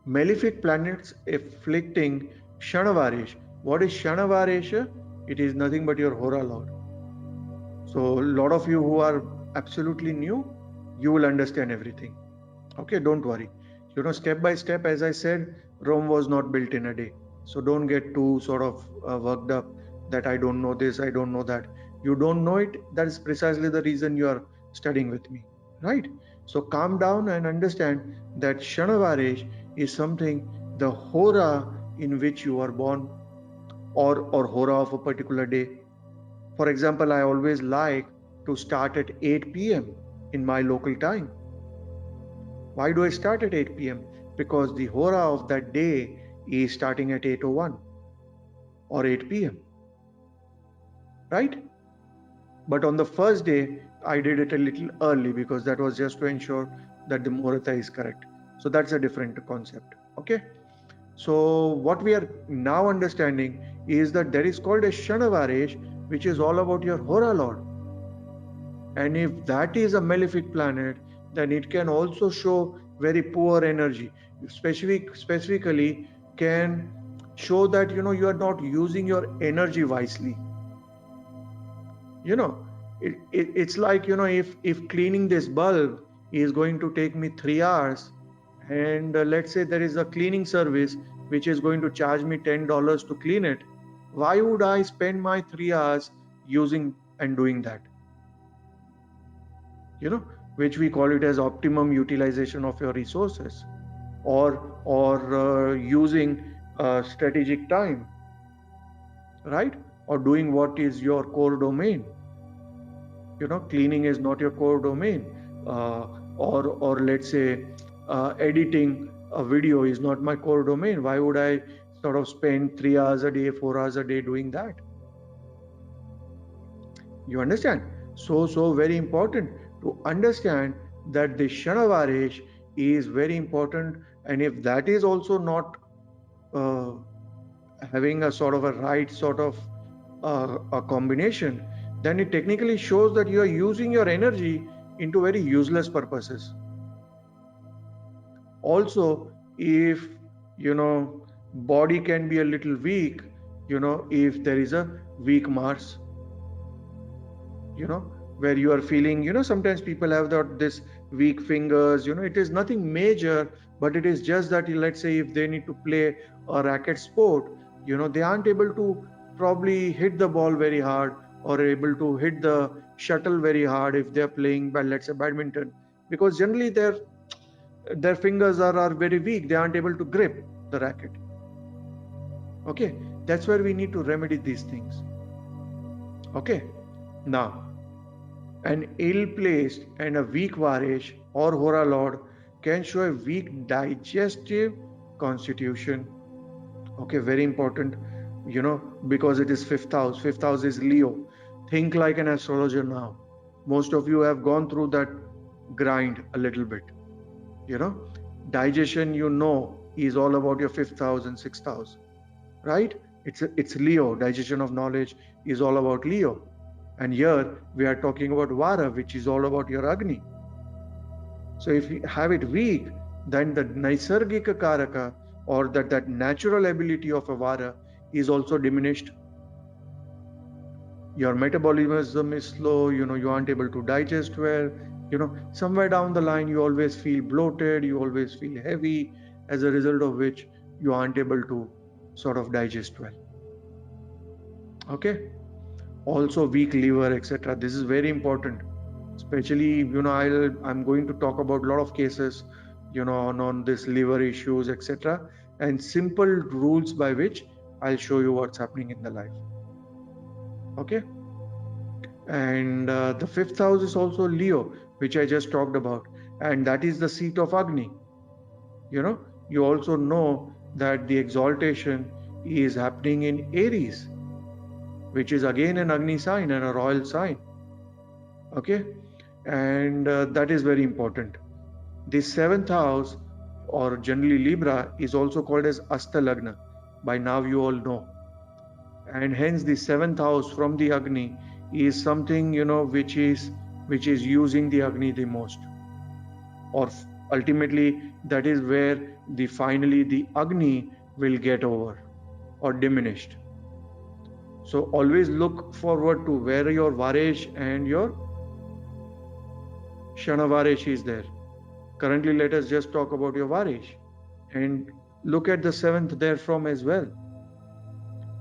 Malefic planets afflicting Shanavaresh. What is Shanavaresha? It is nothing but your Hora Lord. So a lot of you who are absolutely new, you will understand everything. Okay, don't worry. Step by step, as I said, Rome was not built in a day. So don't get too sort of worked up that I don't know this, I don't know that. You don't know it. That is precisely the reason you are studying with me, right? So calm down and understand that Shanavaresh is something, the Hora in which you are born, or Hora of a particular day. For example, I always like to start at 8 p.m. in my local time. Why do I start at 8 p.m.? Because the Hora of that day is starting at 8:01 or 8 p.m. Right? But on the first day, I did it a little early because that was just to ensure that the Muhurta is correct. So that's a different concept. Okay. So what we are now understanding is that there is called a Shanavaresh, which is all about your Hora Lord. And if that is a malefic planet, then it can also show very poor energy. Specifically, can show that you are not using your energy wisely. It's like if cleaning this bulb is going to take me 3 hours, and let's say there is a cleaning service which is going to charge me $10 to clean it, why would I spend my 3 hours using and doing that? Which we call it as optimum utilization of your resources, or using strategic time, right? Or doing what is your core domain. Cleaning is not your core domain, or let's say editing a video is not my core domain. Why would I sort of spend 3 hours a day, 4 hours a day doing that? You understand? So very important to understand that the Shanavaresh is very important, and if that is also not having a sort of a right sort of a combination, then it technically shows that you are using your energy into very useless purposes. Also, if body can be a little weak, if there is a weak Mars, where you are feeling, sometimes people have this weak fingers, it is nothing major, but it is just that, let's say if they need to play a racket sport, they aren't able to probably hit the ball very hard, or able to hit the shuttle very hard if they're playing, let's say badminton, because generally their fingers are very weak, they aren't able to grip the racket. Okay, that's where we need to remedy these things. Okay, now an ill-placed and a weak Varesh or Hora Lord can show a weak digestive constitution. Okay, very important, because it is fifth house. Fifth house is Leo. Think like an astrologer now. Most of you have gone through that grind a little bit. Digestion, is all about your fifth house and sixth house, right? It's Leo. Digestion of knowledge is all about Leo. And here we are talking about Vara, which is all about your Agni. So if you have it weak, then the Naisargika Karaka, or that natural ability of a Vara, is also diminished. Your metabolism is slow, you aren't able to digest well, somewhere down the line you always feel bloated, you always feel heavy, as a result of which you aren't able to sort of digest well. Okay, also weak liver, etc. This is very important, especially I'm going to talk about a lot of cases on this liver issues, etc., and simple rules by which I'll show you what's happening in the life. Okay, and the fifth house is also Leo, which I just talked about, and that is the seat of Agni. You also know that the exaltation is happening in Aries, which is again an Agni sign and a royal sign. Okay, and that is very important. The seventh house, or generally Libra, is also called as Astalagna. By now you all know, and hence the seventh house from the Agni is something which is using the Agni the most, or ultimately that is where finally the Agni will get over or diminished. So always look forward to where your Varesh and your Shanavaresh is there. Currently, let us just talk about your Varesh and look at the seventh therefrom as well.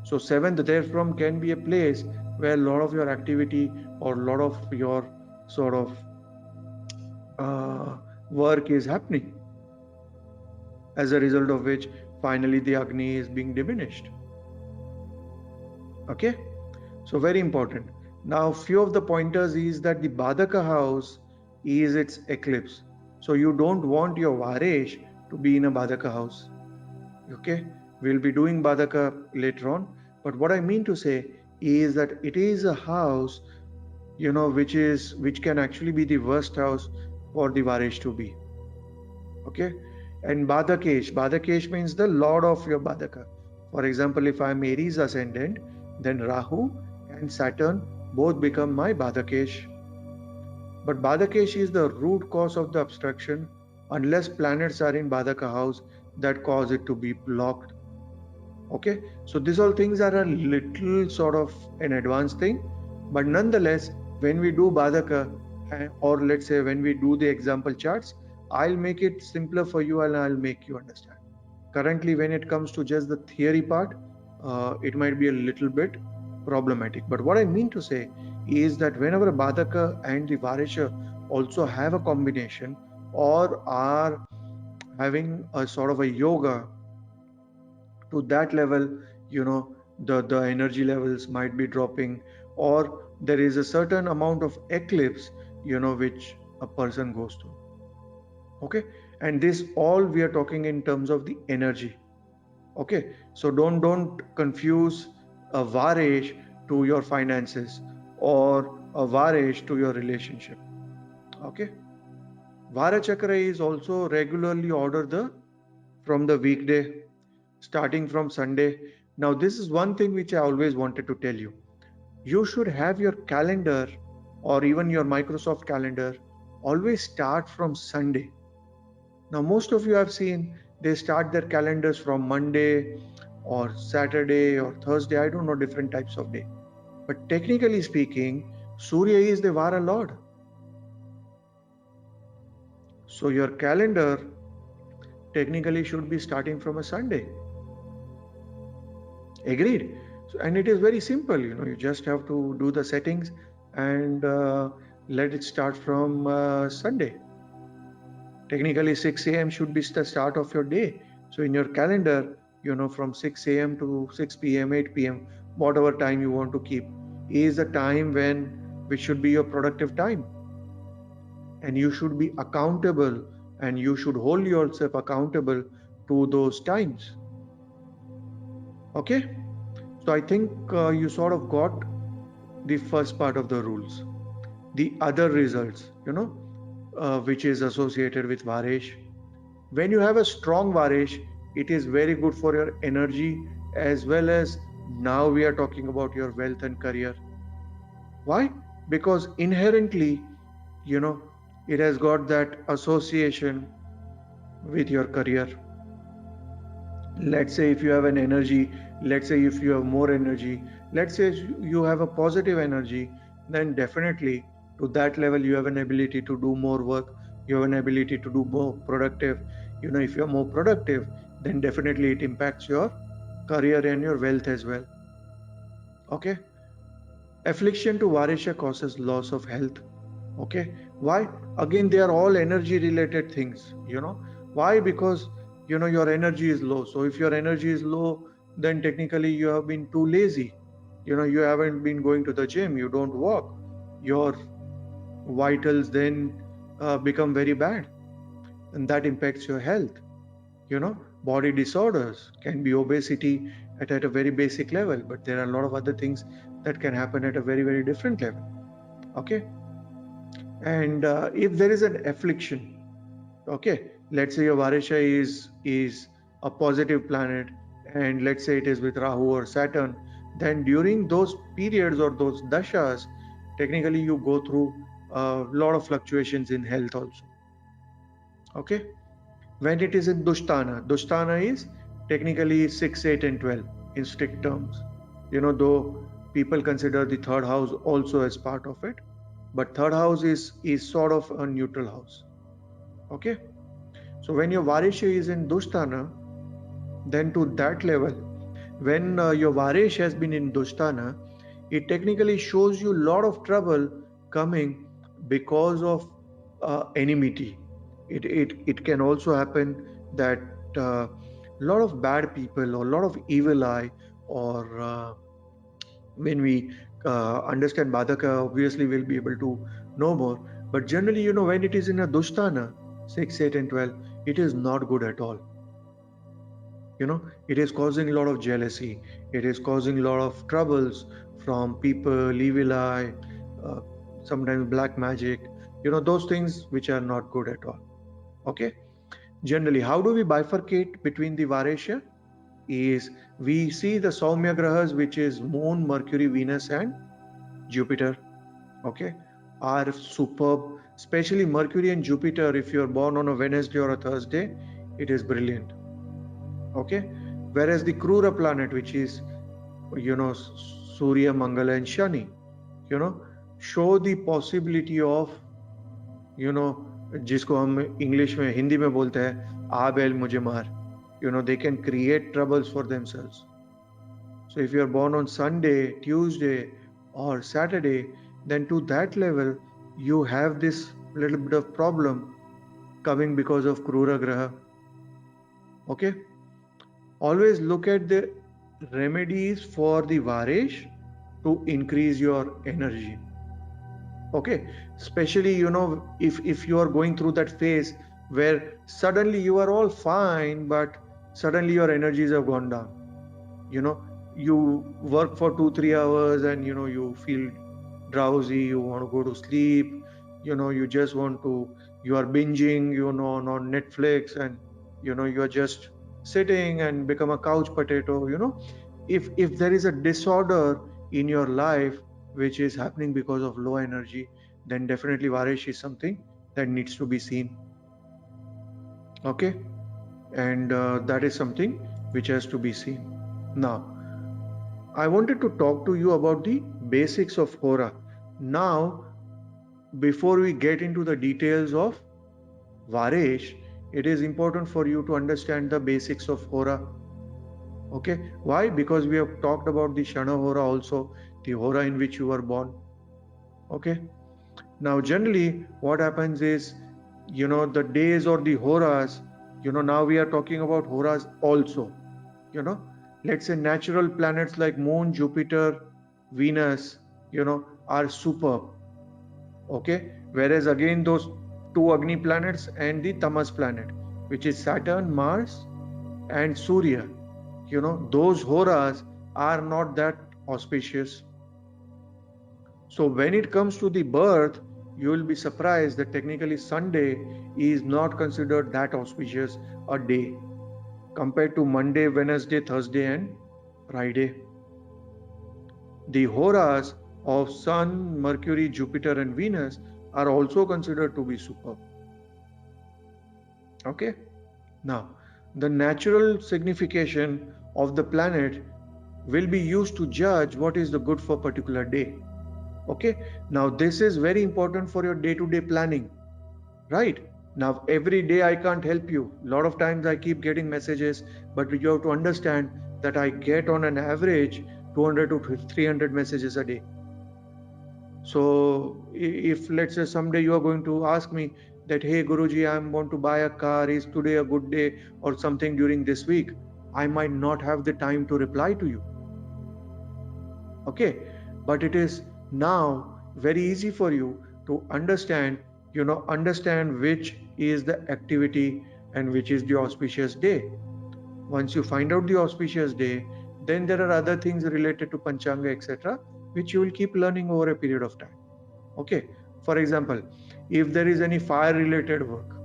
So seventh therefrom can be a place where a lot of your activity or a lot of your sort of work is happening, as a result of which finally the Agni is being diminished. Okay, so very important. Now few of the pointers is that the Badaka house is its eclipse, so you don't want your Varesh to be in a Badaka house. Okay, we'll be doing Badaka later on, but what I mean to say is that it is a house which can actually be the worst house for the Varesh to be. Okay. And Badakesh means the lord of your Badaka. For example, if I am Aries ascendant, then Rahu and Saturn both become my Badakesh. But Badakesh is the root cause of the obstruction unless planets are in Badaka house that cause it to be blocked. Okay, so these all things are a little sort of an advanced thing, but nonetheless, when we do Badaka, or let's say when we do the example charts, I'll make it simpler for you and I'll make you understand. Currently, when it comes to just the theory part, it might be a little bit problematic. But what I mean to say is that whenever Badaka and the Varesha also have a combination or are having a sort of a yoga to that level, the energy levels might be dropping, or there is a certain amount of eclipse, which a person goes through. Okay, and this all we are talking in terms of the energy. Okay, so don't confuse a Varesh to your finances or a Varesh to your relationship. Okay, Vara Chakra is also regularly ordered from the weekday, starting from Sunday. Now, this is one thing which I always wanted to tell you. You should have your calendar or even your Microsoft calendar always start from Sunday. Now, most of you have seen they start their calendars from Monday or Saturday or Thursday. I don't know, different types of day. But technically speaking, Surya is the Vara Lord. So your calendar technically should be starting from a Sunday. Agreed? So, and it is very simple, you just have to do the settings and let it start from Sunday. Technically 6 a.m. should be the start of your day. So in your calendar, from 6 a.m. to 6 p.m., 8 p.m., whatever time you want to keep, is a time which should be your productive time. And you should be accountable and you should hold yourself accountable to those times. Okay? So I think you sort of got the first part of the rules. The other results, which is associated with Varesh. When you have a strong Varesh, it is very good for your energy as well as now we are talking about your wealth and career. Why? Because inherently, it has got that association with your career. Let's say if you have an energy, let's say if you have more energy, let's say you have a positive energy, then definitely to that level you have an ability to do more work, you have an ability to do more productive. If you're more productive, then definitely it impacts your career and your wealth as well. Okay, affliction to Varesha causes loss of health. Okay, why? Again, they are all energy related things. Why? Because your energy is low. So if your energy is low, then technically you have been too lazy. You haven't been going to the gym, you don't walk, your vitals then become very bad, and that impacts your health. Body disorders can be obesity at a very basic level, but there are a lot of other things that can happen at a very, very different level. Okay, and if there is an affliction, okay, let's say your Varesha is a positive planet, and let's say it is with Rahu or Saturn, then during those periods or those dashas, technically you go through a lot of fluctuations in health also. Okay, when it is in Dushtana is technically 6, 8 and 12 in strict terms, though people consider the third house also as part of it, but third house is sort of a neutral house. Okay, so when your Varesha is in Dushtana, then to that level, when your Varesh has been in Dushtana, it technically shows you a lot of trouble coming because of enmity. It can also happen that a lot of bad people or a lot of evil eye, or when we understand Badaka, obviously we'll be able to know more. But generally, when it is in a Dushtana, 6, 8 and 12, it is not good at all. It is causing a lot of jealousy. It is causing a lot of troubles from people, evil eye, sometimes black magic, those things which are not good at all. Okay. Generally, how do we bifurcate between the Varesha? Is we see the Saumya Grahas, which is Moon, Mercury, Venus, and Jupiter. Okay, are superb. Especially Mercury and Jupiter. If you are born on a Wednesday or a Thursday, it is brilliant. Okay, whereas the Krura planet, which is Surya, Mangala, and Shani, show the possibility of जिसको हम English में हिंदी में बोलते हैं आ बैल मुझे मार, they can create troubles for themselves. So if you are born on Sunday, Tuesday, or Saturday, then to that level you have this little bit of problem coming because of Krura Graha. Okay, always look at the remedies for the Varesh to increase your energy. Okay, especially if you are going through that phase where suddenly you are all fine, but suddenly your energies have gone down. You work for 2-3 hours and you feel drowsy, you want to go to sleep, you just want to, you are binging on Netflix, and you are just sitting and become a couch potato. If there is a disorder in your life which is happening because of low energy, then definitely Varesh is something that needs to be seen. Okay, and that is something which has to be seen. Now I wanted to talk to you about the basics of Hora. Now, before we get into the details of Varesh, it is important for you to understand the basics of Hora. Okay, why? Because we have talked about the Shana Hora also, the Hora in which you were born. Okay, now generally what happens is, the days or the Horas, now we are talking about Horas also. Let's say natural planets like Moon, Jupiter, Venus, are superb. Okay, whereas again those two Agni planets and the Tamas planet, which is Saturn, Mars, and Surya, those Horas are not that auspicious. So when it comes to the birth, you will be surprised that technically Sunday is not considered that auspicious a day compared to Monday, Wednesday, Thursday, and Friday. The Horas of Sun, Mercury, Jupiter, and Venus are also considered to be superb. Okay, now the natural signification of the planet will be used to judge what is the good for particular day. Okay, now this is very important for your day-to-day planning, right? Now every day I can't help you. A lot of times I keep getting messages, but you have to understand that I get on an average 200 to 300 messages a day. So if let's say someday you are going to ask me that, hey Guruji, I want to buy a car, is today a good day or something during this week, I might not have the time to reply to you. Okay, but it is now very easy for you to understand which is the activity and which is the auspicious day. Once you find out the auspicious day, then there are other things related to Panchanga, etc., which you will keep learning over a period of time. Okay, for example, if there is any fire related work,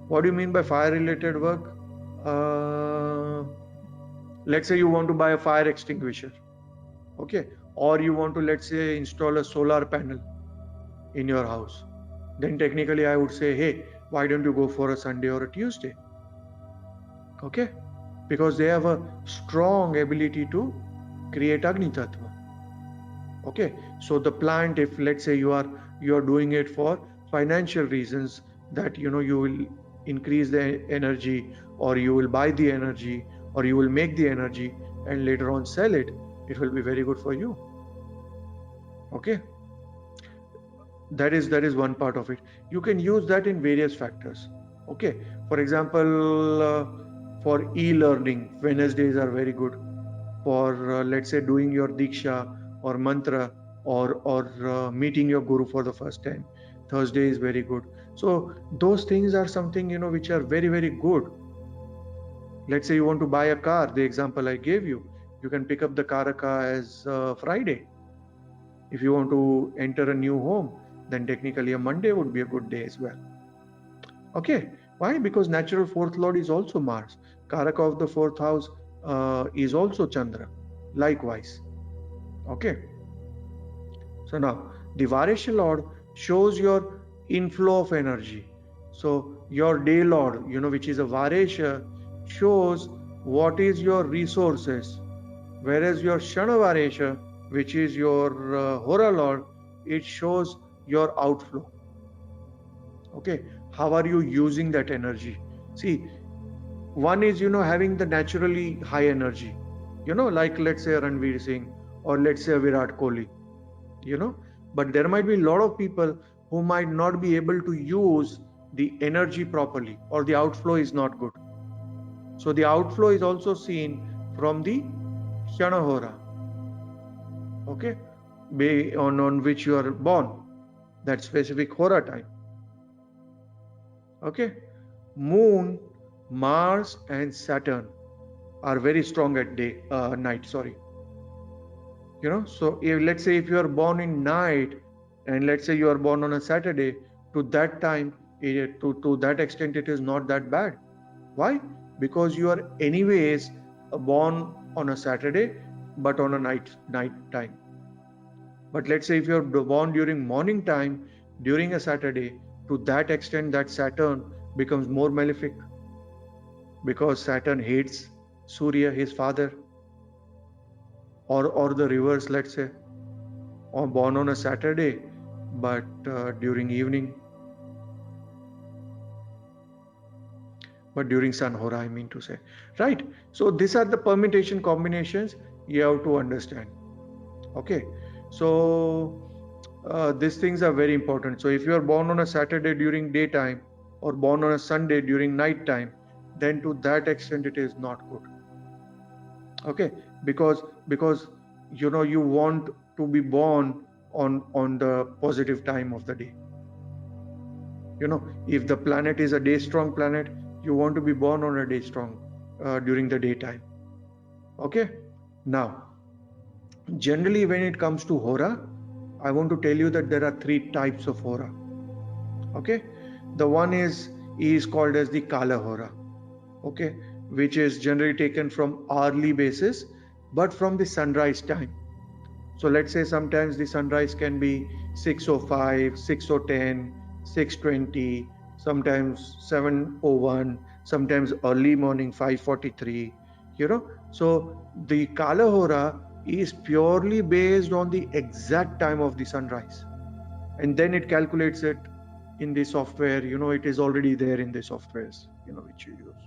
what do you mean by fire related work? Let's say you want to buy a fire extinguisher, okay, or you want to, let's say, install a solar panel in your house, then technically I would say, hey, why don't you go for a Sunday or a Tuesday? Okay, because they have a strong ability to create Agni Tattva. Okay, so the plant, if let's say you are doing it for financial reasons, that you will increase the energy, or you will buy the energy, or you will make the energy and later on sell it, it will be very good for you. Okay, that is one part of it. You can use that in various factors. Okay, for example, for e-learning, Wednesdays are very good. For let's say doing your diksha or mantra, or meeting your guru for the first time, Thursday is very good. So those things are something which are very, very good. Let's say you want to buy a car, the example I gave you, you can pick up the Karaka as Friday. If you want to enter a new home, then technically a Monday would be a good day as well. Okay, why? Because natural fourth lord is also Mars. Karaka of the fourth house is also Chandra. Likewise. Okay. So now the Varesha lord shows your inflow of energy. So your day lord, which is a Varesha, shows what is your resources, whereas your Shana Varesha, which is your Hora lord, it shows your outflow. Okay, how are you using that energy? See, one is having the naturally high energy, like let's say Ranveer Singh or let's say Virat Kohli, but there might be a lot of people who might not be able to use the energy properly, or the outflow is not good. So the outflow is also seen from the Shanahora, okay, on which you are born, that specific Hora time. Okay, Moon, Mars and Saturn are very strong at night. Sorry, so let's say if you are born in night, and let's say you are born on a Saturday, to that time, to that extent, it is not that bad. Why? Because you are anyways born on a Saturday, but on a night time. But let's say if you are born during morning time, during a Saturday, to that extent, that Saturn becomes more malefic, because Saturn hates Surya, his father, or the reverse, let's say, or born on a Saturday, but during evening, but during Sun Hora, I mean to say, right? So these are the permutation combinations you have to understand. Okay, so these things are very important. So if you are born on a Saturday during daytime or born on a Sunday during night time, then to that extent it is not good. Okay, because you want to be born on the positive time of the day. If the planet is a day strong planet, you want to be born on a day strong during the daytime. Okay, now generally when it comes to Hora, I want to tell you that there are 3 types of Hora. Okay, the one is called as the Kala Hora, okay, which is generally taken from hourly basis, but from the sunrise time. So let's say sometimes the sunrise can be 6:05, 6:10, 6:20, sometimes 7:01, sometimes early morning 5:43. So the Kala Hora is purely based on the exact time of the sunrise, and then it calculates it in the software. It is already there in the softwares which you use.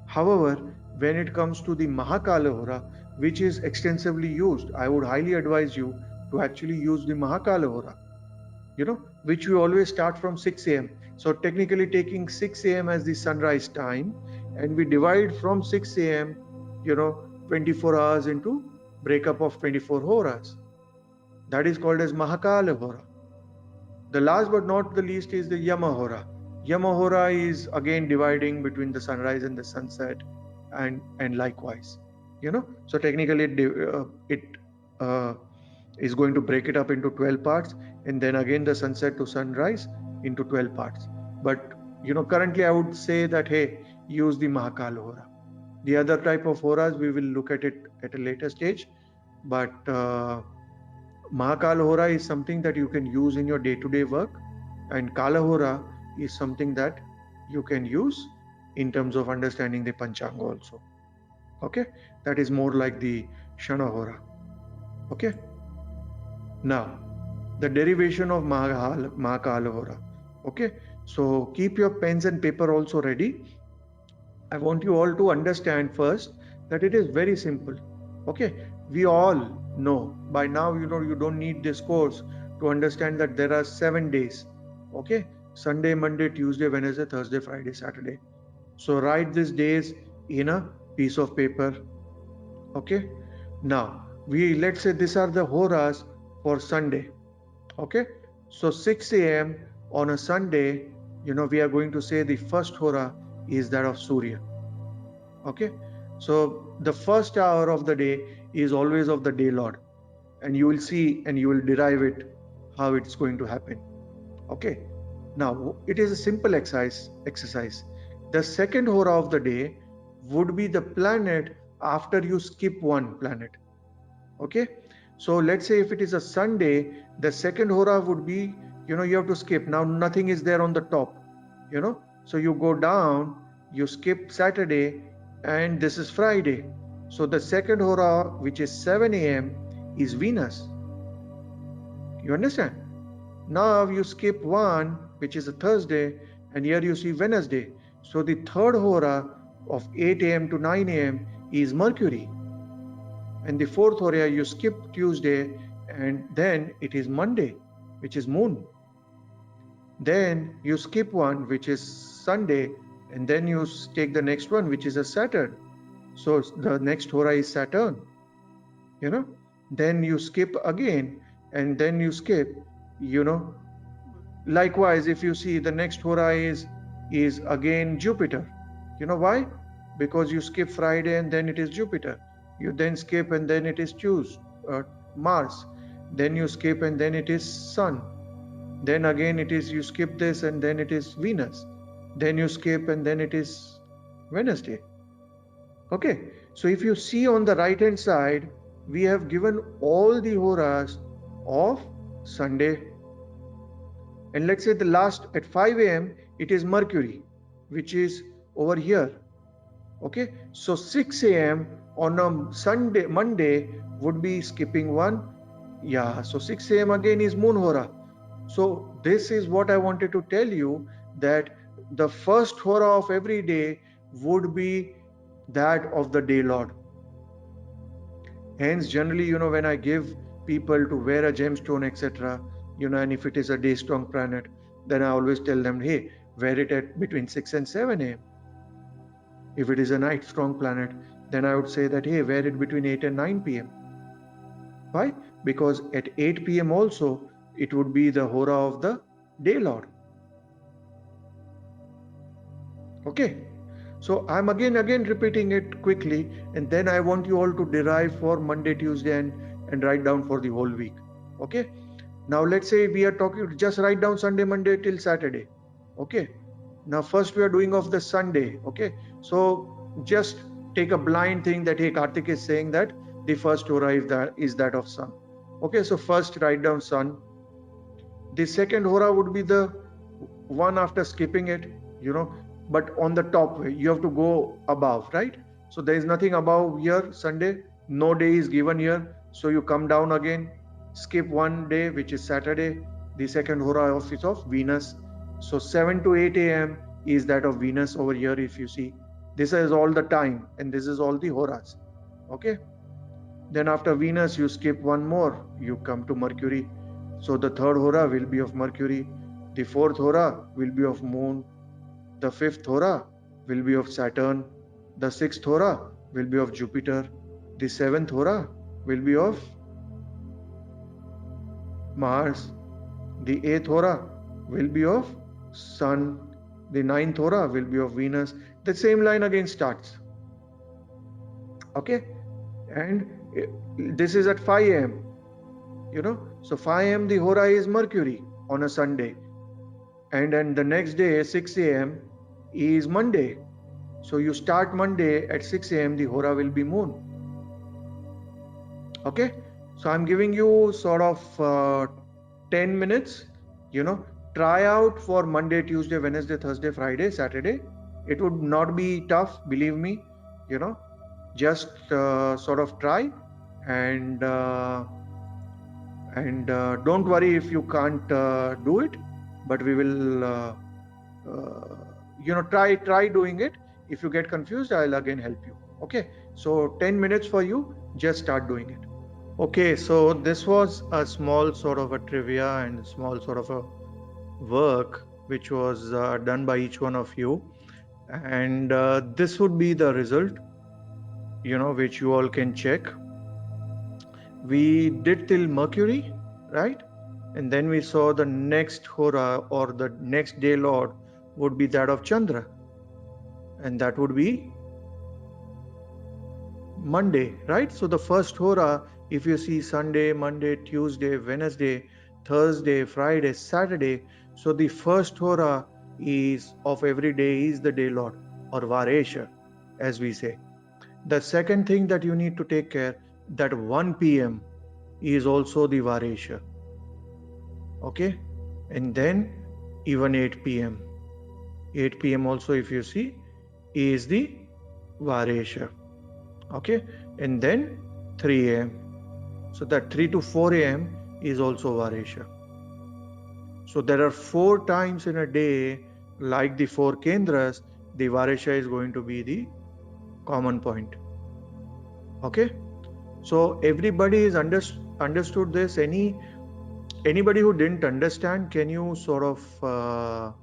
However, when it comes to the Mahakala Hora, which is extensively used, I would highly advise you to actually use the Mahakala Hora, which we always start from 6 a.m. So technically taking 6 a.m. as the sunrise time, and we divide from 6 a.m. 24 hours into breakup of 24 horas. That is called as Mahakala Hora. The last but not the least is the Yama Hora. Yama Hora is again dividing between the sunrise and the sunset, and likewise. So technically it is going to break it up into 12 parts, and then again the sunset to sunrise into 12 parts. But currently I would say that, hey, use the Mahakala Hora. The other type of horas we will look at it at a later stage, but Mahakala Hora is something that you can use in your day-to-day work, and Kala Hora is something that you can use in terms of understanding the Panchanga also. Okay, that is more like the Shana Hora. Okay, now the derivation of Mahakala Hora. Okay, so keep your pens and paper also ready. I want you all to understand first that it is very simple. Okay, we all know by now, you don't need this course to understand that there are 7 days. Okay, Sunday, Monday, Tuesday, Wednesday, Thursday, Friday, Saturday. So write these days in a piece of paper. Okay, now let's say these are the horas for Sunday. Okay, so 6 a.m. on a Sunday, we are going to say the first hora is that of Surya. Okay, so the first hour of the day is always of the day lord, and you will see and you will derive it how it's going to happen. Okay, now it is a simple exercise. The second hora of the day would be the planet after you skip one planet. Okay, so let's say if it is a Sunday, the second hora would be, you have to skip. Now nothing is there on the top, so you go down, you skip Saturday, and this is Friday. So the second hora, which is 7 a.m., is Venus. You understand? Now you skip one, which is a Thursday, and here you see Wednesday. So the third hora of 8 a.m. to 9 a.m. is Mercury. And the fourth hora, you skip Tuesday, and then it is Monday, which is Moon. Then you skip one, which is Sunday, and then you take the next one, which is a Saturn. So the next hora is Saturn. Then you skip again, and then you skip, Likewise, if you see the next hora is again Jupiter. You know why? Because you skip Friday and then it is Jupiter. You then skip and then it is Mars. Then you skip and then it is Sun. Then again it is, you skip this and then it is Venus. Then you skip and then it is Wednesday. Okay, so if you see on the right hand side, we have given all the horas of Sunday. And let's say the last at 5 a.m. it is Mercury, which is over here. Okay, so 6 a.m. on a Monday would be skipping one. Yeah, so 6 a.m. again is Moon hora. So this is what I wanted to tell you, that the first hora of every day would be that of the day lord. Hence, generally, when I give people to wear a gemstone, etc., and if it is a day strong planet, then I always tell them, hey, wear it at between 6 and 7 a.m. If it is a night strong planet, then I would say that, hey, wear it between 8 and 9 p.m. Why? Because at 8 p.m. also, it would be the hora of the day lord. Okay, so I'm again repeating it quickly, and then I want you all to derive for Monday, Tuesday, and write down for the whole week. Okay, now let's say we are talking, just write down Sunday, Monday till Saturday. Okay, now first we are doing of the Sunday. Okay, so just take a blind thing that, hey, Karthik is saying that the first hora is that of Sun. Okay, so first write down Sun. The second hora would be the one after skipping it, but on the top way, you have to go above, right? So there is nothing above here, Sunday, no day is given here. So you come down again, skip one day, which is Saturday. The second hora is of Venus. So 7 to 8 a.m. is that of Venus over here. If you see, this is all the time, and this is all the horas. Okay. Then after Venus, you skip one more, you come to Mercury. So the third hora will be of Mercury. The fourth hora will be of Moon. The fifth hora will be of Saturn. The sixth hora will be of Jupiter. The seventh hora will be of Mars. The eighth hora will be of Sun. The ninth hora will be of Venus. The same line again starts. Okay, and this is at 5 a.m. So 5 a.m. the hora is Mercury on a Sunday, and then the next day 6 a.m. is Monday. So you start Monday at 6 a.m. the hora will be Moon. Okay, so I'm giving you sort of 10 minutes, try out for Monday, Tuesday, Wednesday, Thursday, Friday, Saturday. It would not be tough, believe me, just sort of try, and don't worry if you can't do it, but we will try doing it. If you get confused, I'll again help you. Okay, so 10 minutes for you, just start doing it. Okay, so this was a small sort of a trivia and a small sort of a work which was done by each one of you, and this would be the result, which you all can check. We did till Mercury, right? And then we saw the next hora or the next day lord would be that of Chandra, and that would be Monday, right? So the first hora, if you see Sunday, Monday, Tuesday, Wednesday, Thursday, Friday, Saturday. So the first hora is of every day is the day lord, or Varesha, as we say. The second thing that you need to take care, that 1 p.m. is also the Varesha. Okay, and then even 8 p.m. 8 p.m. also, if you see, is the Varesha. Okay, and then 3 a.m. So that 3 to 4 a.m. is also Varesha. So there are 4 times in a day, like the 4 Kendras, the Varesha is going to be the common point. Okay, so everybody is understood this. Anybody who didn't understand, can you sort of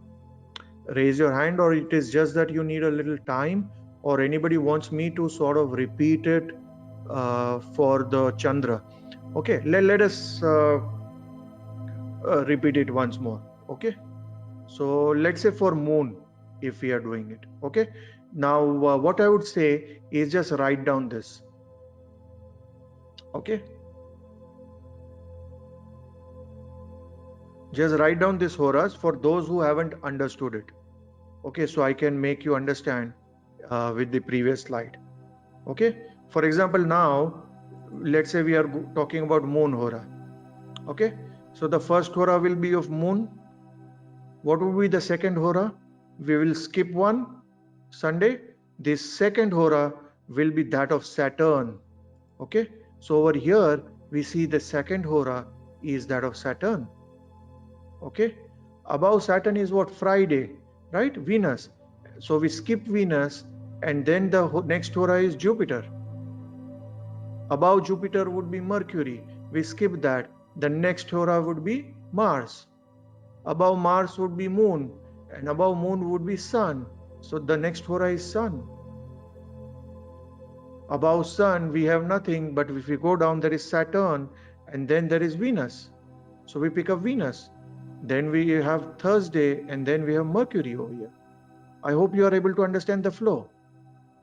raise your hand, or it is just that you need a little time, or anybody wants me to sort of repeat it for the Chandra? Okay, let us repeat it once more. Okay, so let's say for moon, if we are doing it. Okay, now what I would say is just write down this. Okay, just write down this horas for those who haven't understood it. Okay, so I can make you understand with the previous slide. Okay, for example, now let's say we are talking about moon hora. Okay, so the first hora will be of moon. What will be the second hora? We will skip one, Sunday. The second hora will be that of Saturn. Okay, so over here we see the second hora is that of Saturn. Okay, above Saturn is what? Friday, right? Venus. So we skip Venus, and then the next hora is Jupiter. Above Jupiter would be Mercury. We skip that. The next hora would be Mars. Above Mars would be Moon, and above Moon would be Sun. So the next hora is Sun. Above Sun we have nothing, but if we go down there is Saturn, and then there is Venus. So we pick up Venus. Then we have Thursday, and then we have Mercury over here. I hope you are able to understand the flow.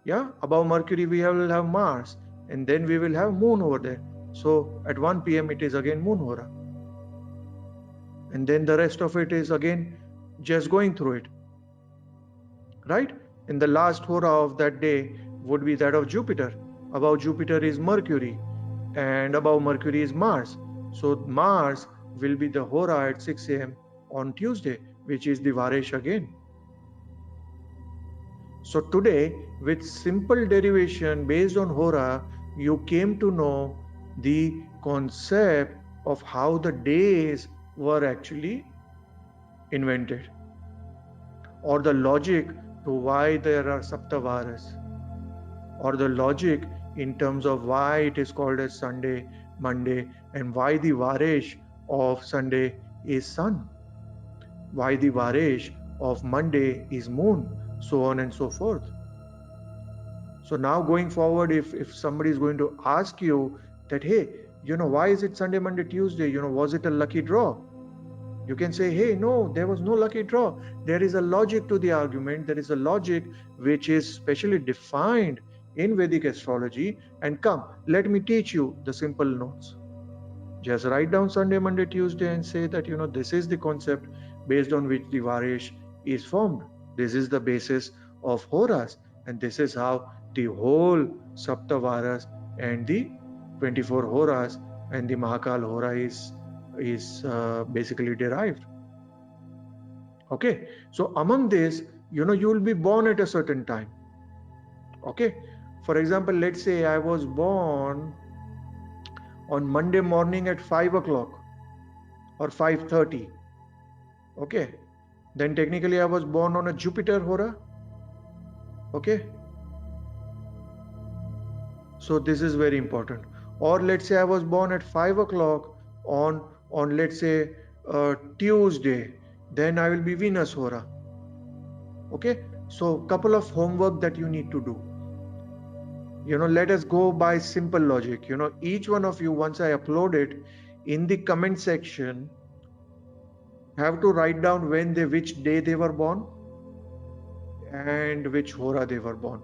Yeah, above Mercury we will have Mars, and then we will have Moon over there. So at 1 p.m. it is again Moon hora. And then the rest of it is again just going through it. Right? And the last hora of that day would be that of Jupiter. Above Jupiter is Mercury, and above Mercury is Mars. So Mars will be the hora at 6 a.m. on Tuesday, which is the Varesh again. So today, with simple derivation based on hora, you came to know the concept of how the days were actually invented, or the logic to why there are Saptavaras, or the logic in terms of why it is called as Sunday, Monday, and why the Varesh of Sunday is Sun, why the Varesh of Monday is Moon, so on and so forth. So now going forward, if somebody is going to ask you that, hey, why is it Sunday, Monday, Tuesday? Was it a lucky draw? You can say, hey, no, there was no lucky draw. There is a logic to the argument. There is a logic which is specially defined in Vedic astrology. And come, let me teach you the simple notes. Just write down Sunday, Monday, Tuesday and say that, this is the concept based on which the Varesh is formed. This is the basis of horas. And this is how the whole Saptavaras and the 24 horas and the Mahakal hora is basically derived. Okay, so among this, you will be born at a certain time. Okay, for example, let's say I was born on Monday morning at 5 o'clock or 5:30. Okay, then technically I was born on a Jupiter hora. Okay, so this is very important. Or let's say I was born at 5 o'clock on let's say Tuesday, then I will be Venus hora. Okay, so couple of homework that you need to do. Let us go by simple logic. Each one of you, once I upload it, in the comment section, have to write down which day they were born and which hora they were born.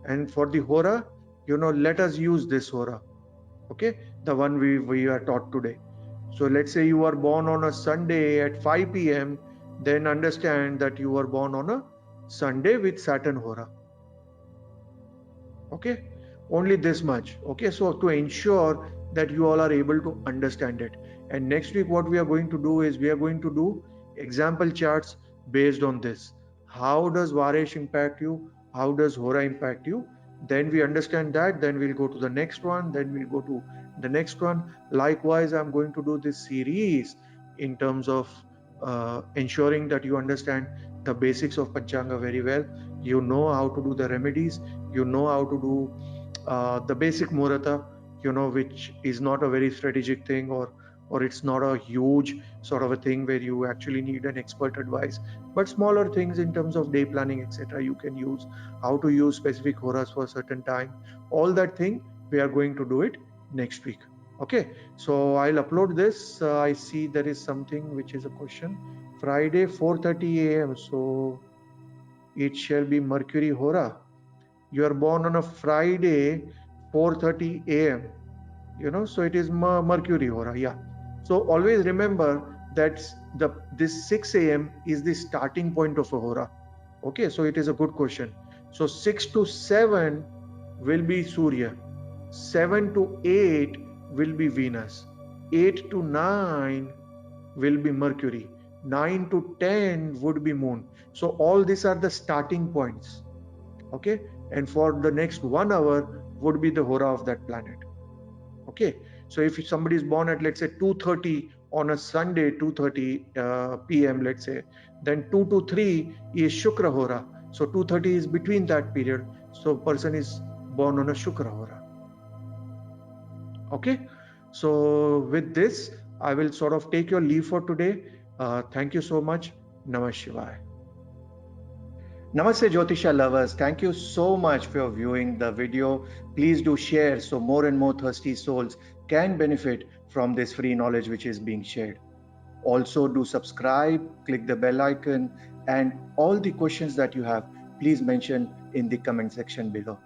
And for the hora, let us use this hora. Okay, the one we are taught today. So let's say you are born on a Sunday at 5 p.m., then understand that you were born on a Sunday with Saturn Hora. Okay, only this much. Okay, so to ensure that you all are able to understand it. And next week, what we are going to do is we are going to do example charts based on this. How does Varesh impact you? How does Hora impact you? Then we understand that, then we'll go to the next one, then we'll go to the next one. Likewise, I'm going to do this series in terms of ensuring that you understand the basics of Panchanga very well. You know how to do the remedies, you know how to do the basic Murata, which is not a very strategic thing, or it's not a huge sort of a thing where you actually need an expert advice, but smaller things in terms of day planning, etc. You can use how to use specific horas for a certain time. All that thing we are going to do it next week. Okay, so I'll upload this. I see there is something which is a question. Friday 4:30 a.m. So it shall be Mercury Hora. You are born on a Friday 4:30 a.m. So it is Mercury Hora. Yeah. So always remember that this 6 a.m. is the starting point of a Hora. Okay, so it is a good question. So 6 to 7 will be Surya, 7 to 8 will be Venus, 8 to 9 will be Mercury, 9 to 10 would be Moon. So all these are the starting points. Okay, and for the next 1 hour would be the Hora of that planet. Okay, so if somebody is born at, let's say, 2:30 on a Sunday, 2:30 p.m., let's say, then 2 to 3 is Shukra Hora. So 2:30 is between that period. So person is born on a Shukra Hora. Okay, so with this, I will sort of take your leave for today. Thank you so much. Namah Shivaya. Namaste Jyotisha lovers, thank you so much for viewing the video. Please do share so more and more thirsty souls can benefit from this free knowledge which is being shared. Also do subscribe, click the bell icon, and all the questions that you have, please mention in the comment section below.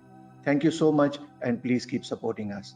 Thank you so much, and please keep supporting us.